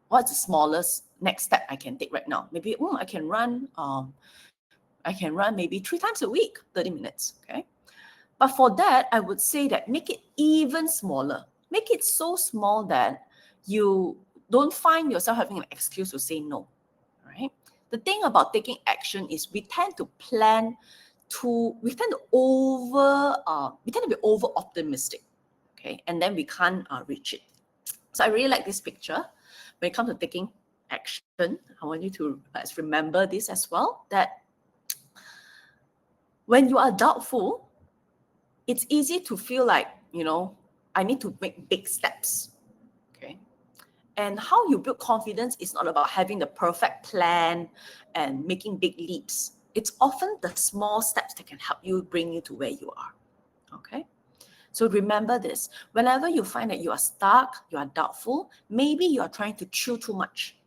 what's the smallest next step I can take right now? Maybe I can run maybe 3 times a week, 30 minutes, okay? But for that, I would say that make it even smaller. Make it so small that you don't find yourself having an excuse to say no, right? The thing about taking action is we tend to be over optimistic, okay? And then we can't reach it. So I really like this picture. When it comes to taking action, I want you to remember this as well, that when you are doubtful, it's easy to feel like, I need to make big steps, okay? And how you build confidence is not about having the perfect plan and making big leaps. It's often the small steps that can help you bring you to where you are, okay? So remember this. Whenever you find that you are stuck, you are doubtful, maybe you are trying to chew too much.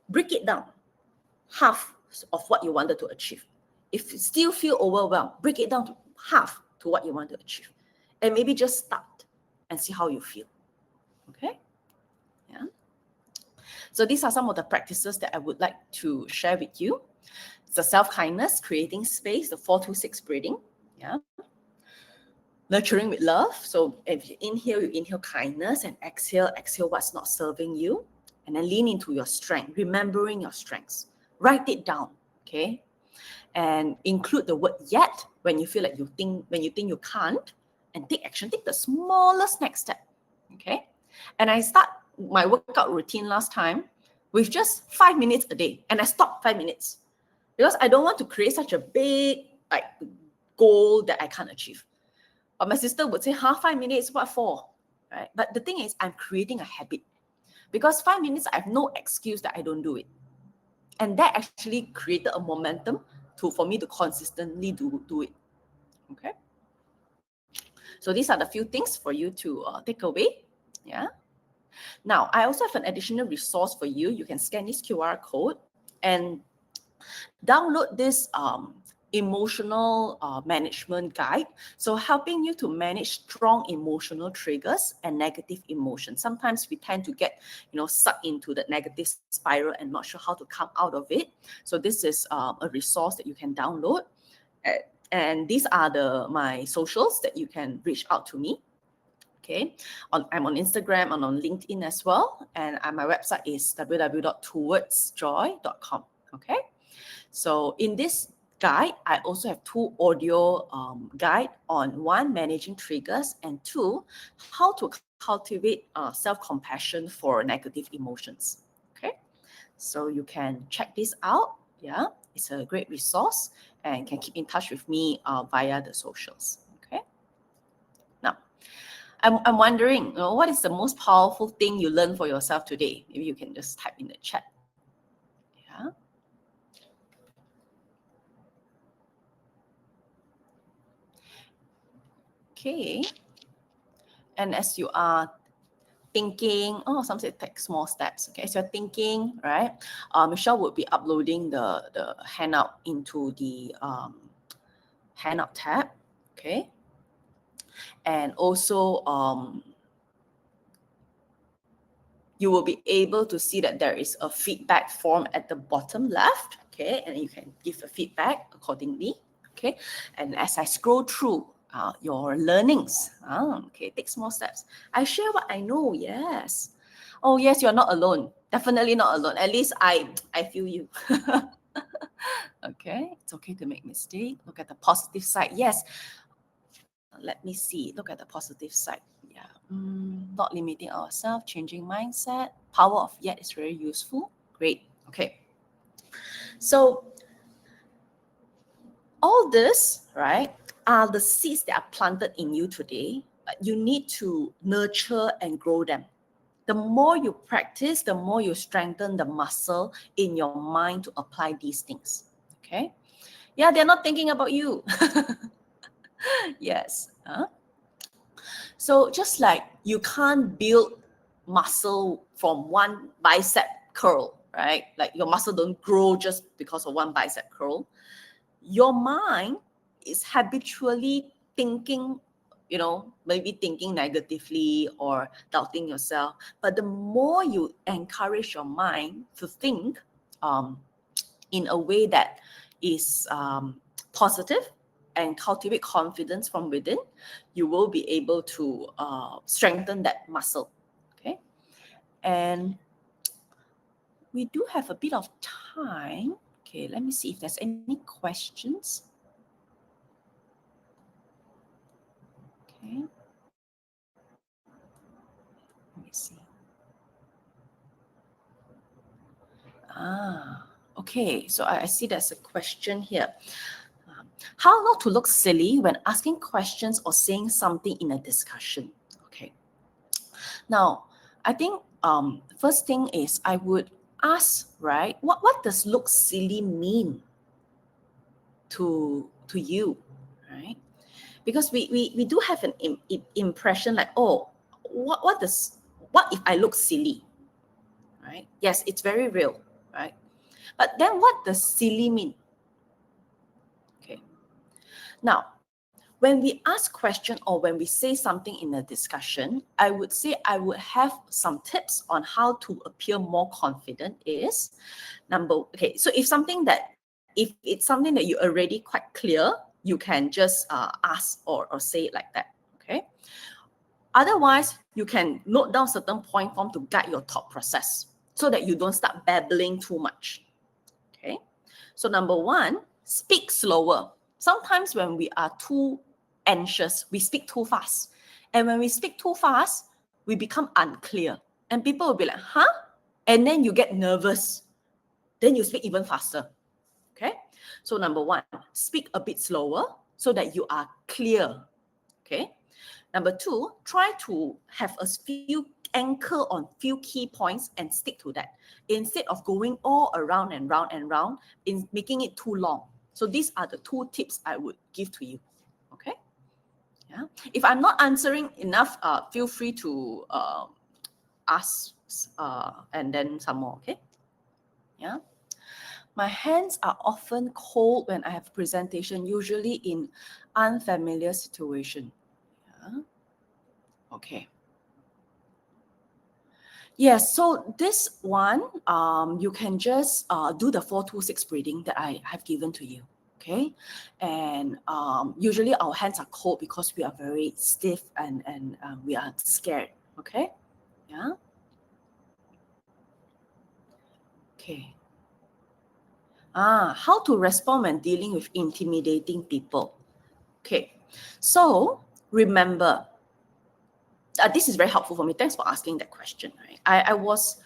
Break it down, half of what you wanted to achieve. If you still feel overwhelmed, break it down to half to what you want to achieve. And maybe just start and see how you feel. Okay? Yeah. So these are some of the practices that I would like to share with you. It's the self-kindness, creating space, the 4-2-6 breathing. Yeah. nurturing with love. So if you inhale kindness, and exhale what's not serving you. And then lean into your strength, remembering your strengths. Write it down, okay? And include the word yet when you feel like when you think you can't, and take action. Take the smallest next step, okay? And I start my workout routine last time with just 5 minutes a day, and I stopped 5 minutes because I don't want to create such a big goal that I can't achieve. But my sister would say, 5 minutes, what for? Right? But the thing is, I'm creating a habit. Because 5 minutes, I have no excuse that I don't do it. And that actually created a momentum for me to consistently do it. Okay? So these are the few things for you to take away. Yeah. Now, I also have an additional resource for you. You can scan this QR code and download this emotional management guide. So helping you to manage strong emotional triggers and negative emotions. Sometimes we tend to get, sucked into the negative spiral and not sure how to come out of it. So this is a resource that you can download. And these are my socials that you can reach out to me. Okay, I'm on Instagram and on LinkedIn as well. And my website is www.towardsjoy.com. Okay. So in this guide, I also have 2 audio guide on 1, managing triggers, and 2, how to cultivate self-compassion for negative emotions. Okay, so you can check this out. Yeah, it's a great resource, and can keep in touch with me via the socials. Okay. Now, I'm wondering, what is the most powerful thing you learned for yourself today? Maybe you can just type in the chat. Yeah. Okay. And as you are thinking, some say take small steps. Okay, as you're thinking, right? Michelle would be uploading the handout into the handout tab. Okay. And also you will be able to see that there is a feedback form at the bottom left. Okay, and you can give a feedback accordingly. Okay, and as I scroll through your learnings, okay, take small steps. I share what I know. Yes. Oh yes, you're not alone. Definitely not alone. At least I feel you. Okay, it's okay to make mistake. Look at the positive side. Yes. Let me see. Look at the positive side. Yeah. Not limiting ourselves, changing mindset. Power of yet is very useful. Great. Okay. So all this, right, are the seeds that are planted in you today. But you need to nurture and grow them. The more you practice, the more you strengthen the muscle in your mind to apply these things. Okay? Yeah, they're not thinking about you. Yes. So just like you can't build muscle from one bicep curl, right? Like your muscle don't grow just because of one bicep curl. Your mind is habitually thinking, maybe thinking negatively or doubting yourself. But the more you encourage your mind to think in a way that is positive and cultivate confidence from within, you will be able to strengthen that muscle. Okay, and we do have a bit of time. Okay, let me see if there's any questions. Okay, let me see. Okay, so I see there's a question here. How not to look silly when asking questions or saying something in a discussion. Okay. Now, I think first thing is I would ask, right, what does look silly mean to you, right? Because we do have an impression like, what if I look silly, right? Yes, it's very real, right? But then what does silly mean? Okay. Now, when we ask question or when we say something in a discussion, I would say I would have some tips on how to appear more confident is so if it's something that you're already quite clear, you can just ask or say it like that. Okay. Otherwise, you can note down certain point form to guide your thought process so that you don't start babbling too much. Okay. So number one, speak slower. Sometimes when we are too anxious, we speak too fast. And when we speak too fast, we become unclear. And people will be like, huh? And then you get nervous. Then you speak even faster. Okay. So number one, speak a bit slower so that you are clear. Okay. Number two, try to have a few anchor on few key points and stick to that instead of going all around and round and round in making it too long. So these are the two tips I would give to you. Okay. Yeah. If I'm not answering enough, feel free to ask and then some more. Okay. Yeah. My hands are often cold when I have presentation, usually in unfamiliar situation. Yeah. Okay. Yes, so this one, you can just do the 4-2-6 breathing that I have given to you, okay? And usually our hands are cold because we are very stiff and we are scared, okay? Yeah? Okay. How to respond when dealing with intimidating people. Okay, so remember, this is very helpful for me. Thanks for asking that question, right? I was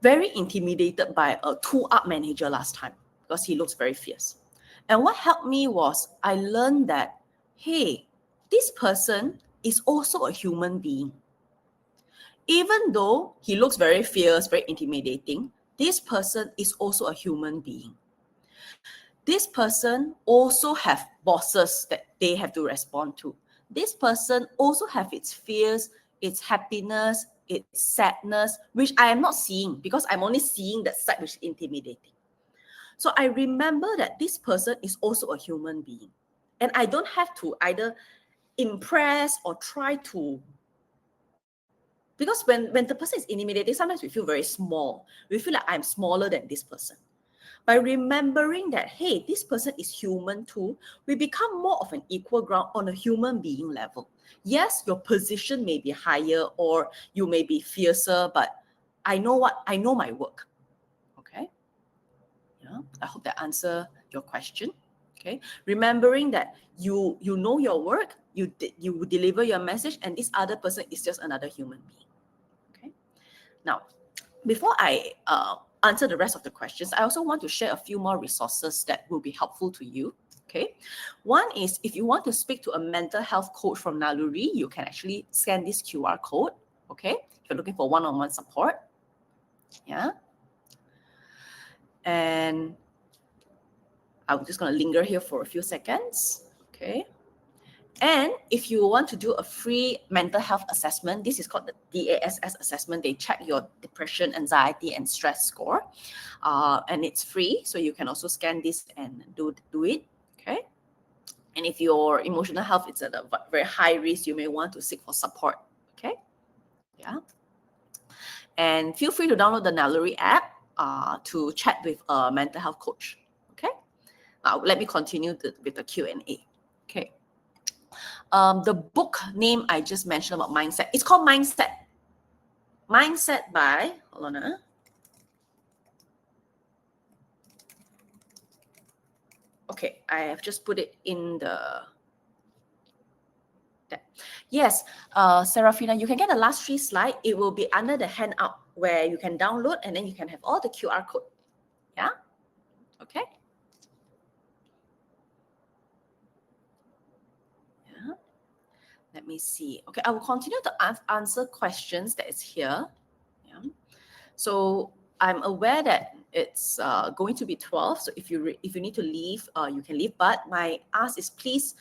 very intimidated by a 2-up manager last time because he looks very fierce. And what helped me was I learned that, hey, this person is also a human being. Even though he looks very fierce, very intimidating, this person is also a human being. This person also have bosses that they have to respond to. This person also have its fears, its happiness, its sadness, which I am not seeing because I'm only seeing that side which is intimidating. So I remember that this person is also a human being. And I don't have to either impress or try to, because when the person is intimidating, sometimes we feel very small. We feel like I'm smaller than this person. By remembering that, hey, this person is human too, we become more of an equal ground on a human being level. Yes, your position may be higher or you may be fiercer, but I know my work. Okay. Yeah. I hope that answer your question. Okay. Remembering that you know your work, you deliver your message, and this other person is just another human being. Okay. Now, before I answer the rest of the questions, I also want to share a few more resources that will be helpful to you. Okay. One is if you want to speak to a mental health coach from Naluri, you can actually scan this QR code. Okay. If you're looking for one-on-one support. Yeah. And I'm just going to linger here for a few seconds. Okay. And if you want to do a free mental health assessment, this is called the DASS assessment. They check your depression, anxiety, and stress score. And it's free. So you can also scan this and do it. Okay. And if your emotional health is at a very high risk, you may want to seek for support. Okay. Yeah. And feel free to download the Naluri app to chat with a mental health coach. Okay. Now, let me continue with the Q&A. Okay. The book name I just mentioned about mindset, it's called Mindset. Mindset by, hold on. Okay, I have just put it in the, yes, Serafina, you can get the last 3 slides. It will be under the handout where you can download and then you can have all the QR code. Yeah, okay. Yeah. Let me see. Okay, I will continue to answer questions that is here. Yeah. So I'm aware that it's going to be 12. So if you need to leave, you can leave. But my ask is please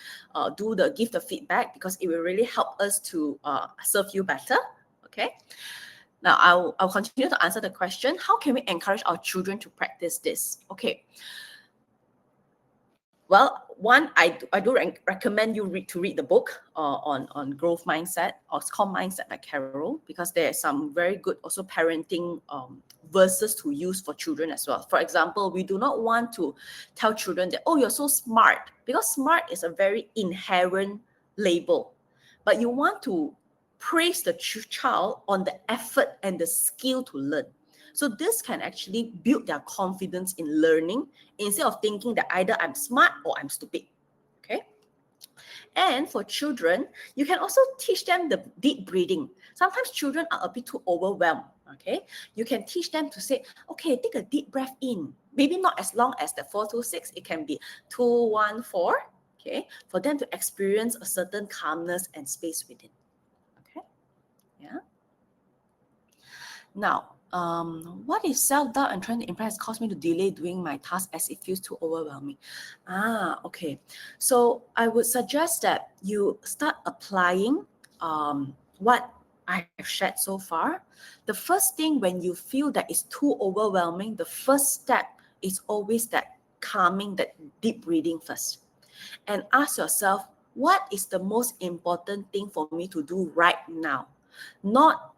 give the feedback because it will really help us to serve you better. Okay. Now I'll continue to answer the question. How can we encourage our children to practice this? Okay. Well, one, I do recommend you read the book on growth mindset, or it's called Mindset by Carol, because there are some very good also parenting verses to use for children as well. For example, we do not want to tell children that, oh, you're so smart, because smart is a very inherent label. but you want to praise the child on the effort and the skill to learn. So this can actually build their confidence in learning instead of thinking that either I'm smart or I'm stupid. Okay. And for children, you can also teach them the deep breathing. Sometimes children are a bit too overwhelmed. Okay. You can teach them to say, okay, take a deep breath in. Maybe not as long as the 4-2-6. It can be 2-1-4. Okay. For them to experience a certain calmness and space within. Okay. Yeah. Now, what if self-doubt and trying to impress caused me to delay doing my task as it feels too overwhelming? Okay. So I would suggest that you start applying what I have shared so far. The first thing when you feel that it's too overwhelming, the first step is always that calming, that deep breathing first. And ask yourself, what is the most important thing for me to do right now? Not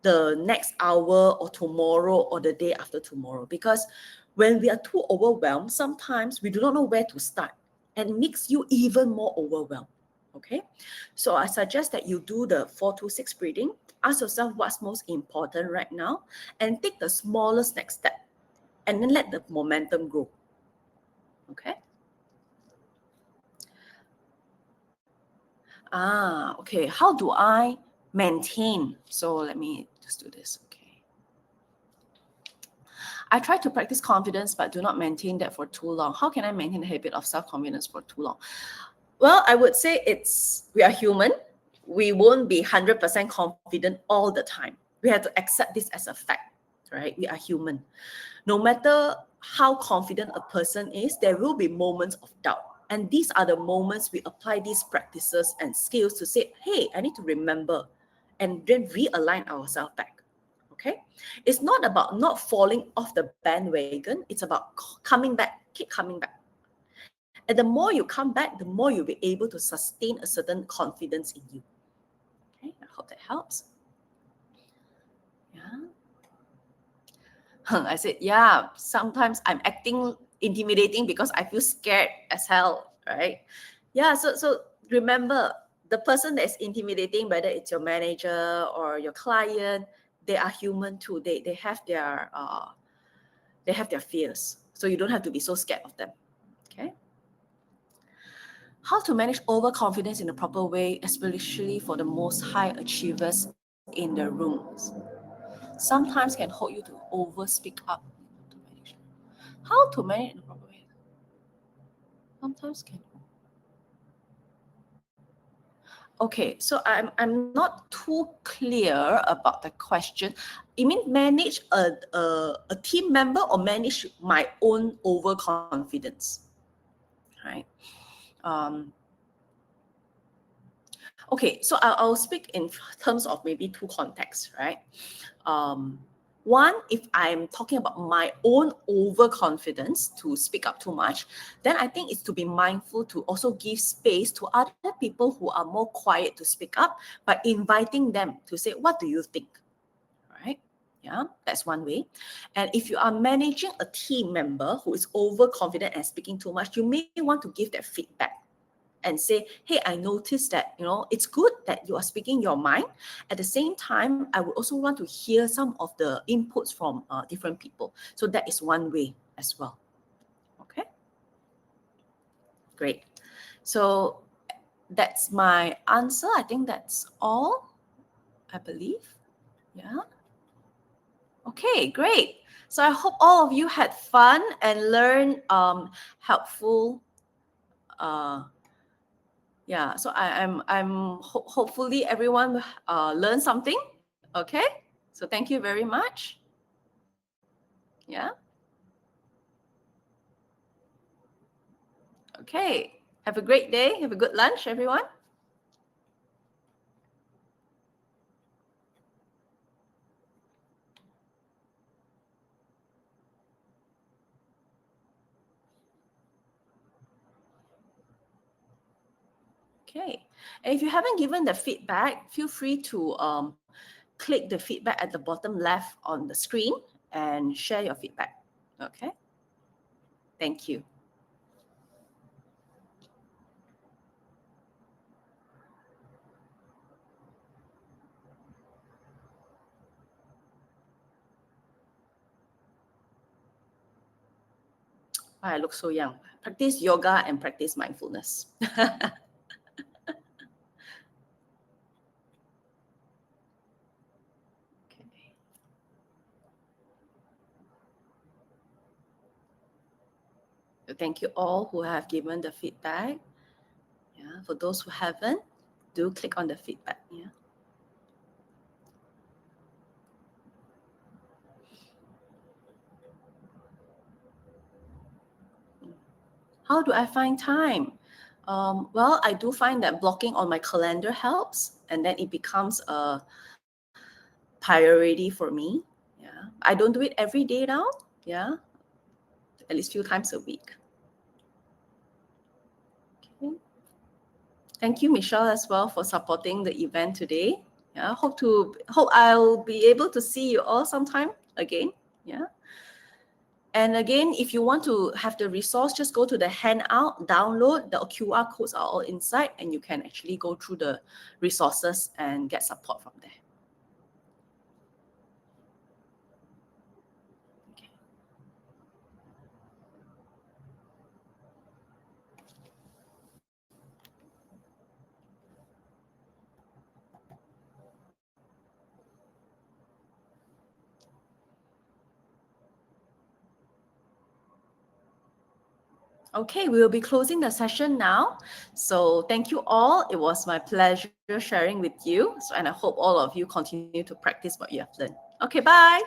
the next hour or tomorrow or the day after tomorrow. Because when we are too overwhelmed, sometimes we do not know where to start and makes you even more overwhelmed. Okay, so I suggest that you do the 4-2-6 breathing. Ask yourself what's most important right now and take the smallest next step and then let the momentum grow. Okay. Okay. How do I maintain? So let me just do this. Okay. I try to practice confidence, but do not maintain that for too long. How can I maintain the habit of self-confidence for too long? Well, I would say we are human. We won't be 100% confident all the time. We have to accept this as a fact, right? We are human. No matter how confident a person is, there will be moments of doubt. And these are the moments we apply these practices and skills to say, hey, I need to remember, and then realign ourselves back. Okay? It's not about not falling off the bandwagon. It's about coming back, keep coming back. And the more you come back, the more you'll be able to sustain a certain confidence in you. Okay, I hope that helps. Yeah. I said, yeah, sometimes I'm acting intimidating because I feel scared as hell, right? Yeah, so remember, the person that's intimidating, whether it's your manager or your client, they are human too. They have their fears. So you don't have to be so scared of them. Okay. How to manage overconfidence in a proper way, especially for the most high achievers in the rooms. Sometimes can hold you to over speak up. How to manage in a proper way? Sometimes can. Okay, so I'm not too clear about the question. You mean manage a team member or manage my own overconfidence? Right. Okay, so I'll speak in terms of maybe two contexts, right? One, if I'm talking about my own overconfidence to speak up too much, then I think it's to be mindful to also give space to other people who are more quiet to speak up by inviting them to say, what do you think? Right? Yeah, that's one way. And if you are managing a team member who is overconfident and speaking too much, you may want to give that feedback and say, hey, I noticed that, it's good that you are speaking your mind. At the same time, I would also want to hear some of the inputs from different people. So that is one way as well. Okay, great. So that's my answer. I think that's all, I believe. Yeah. Okay, great. So I hope all of you had fun and learned helpful yeah, so hopefully everyone learned something. Okay, so thank you very much. Yeah. Okay, have a great day. Have a good lunch, everyone. Okay, and if you haven't given the feedback, feel free to click the feedback at the bottom left on the screen and share your feedback. Okay, thank you. Why I look so young. Practice yoga and practice mindfulness. Okay. So thank you all who have given the feedback. Yeah, for those who haven't, do click on the feedback. Yeah. How do I find time? Well, I do find that blocking on my calendar helps, and then it becomes a priority for me. Yeah, I don't do it every day now. Yeah, at least few times a week. Okay. Thank you, Michelle, as well for supporting the event today. Yeah, hope I'll be able to see you all sometime again. Yeah. And again, if you want to have the resource, just go to the handout, download. The QR codes are all inside, and you can actually go through the resources and get support from there. Okay, we will be closing the session now. So thank you all. It was my pleasure sharing with you. And I hope all of you continue to practice what you have learned. Okay, bye.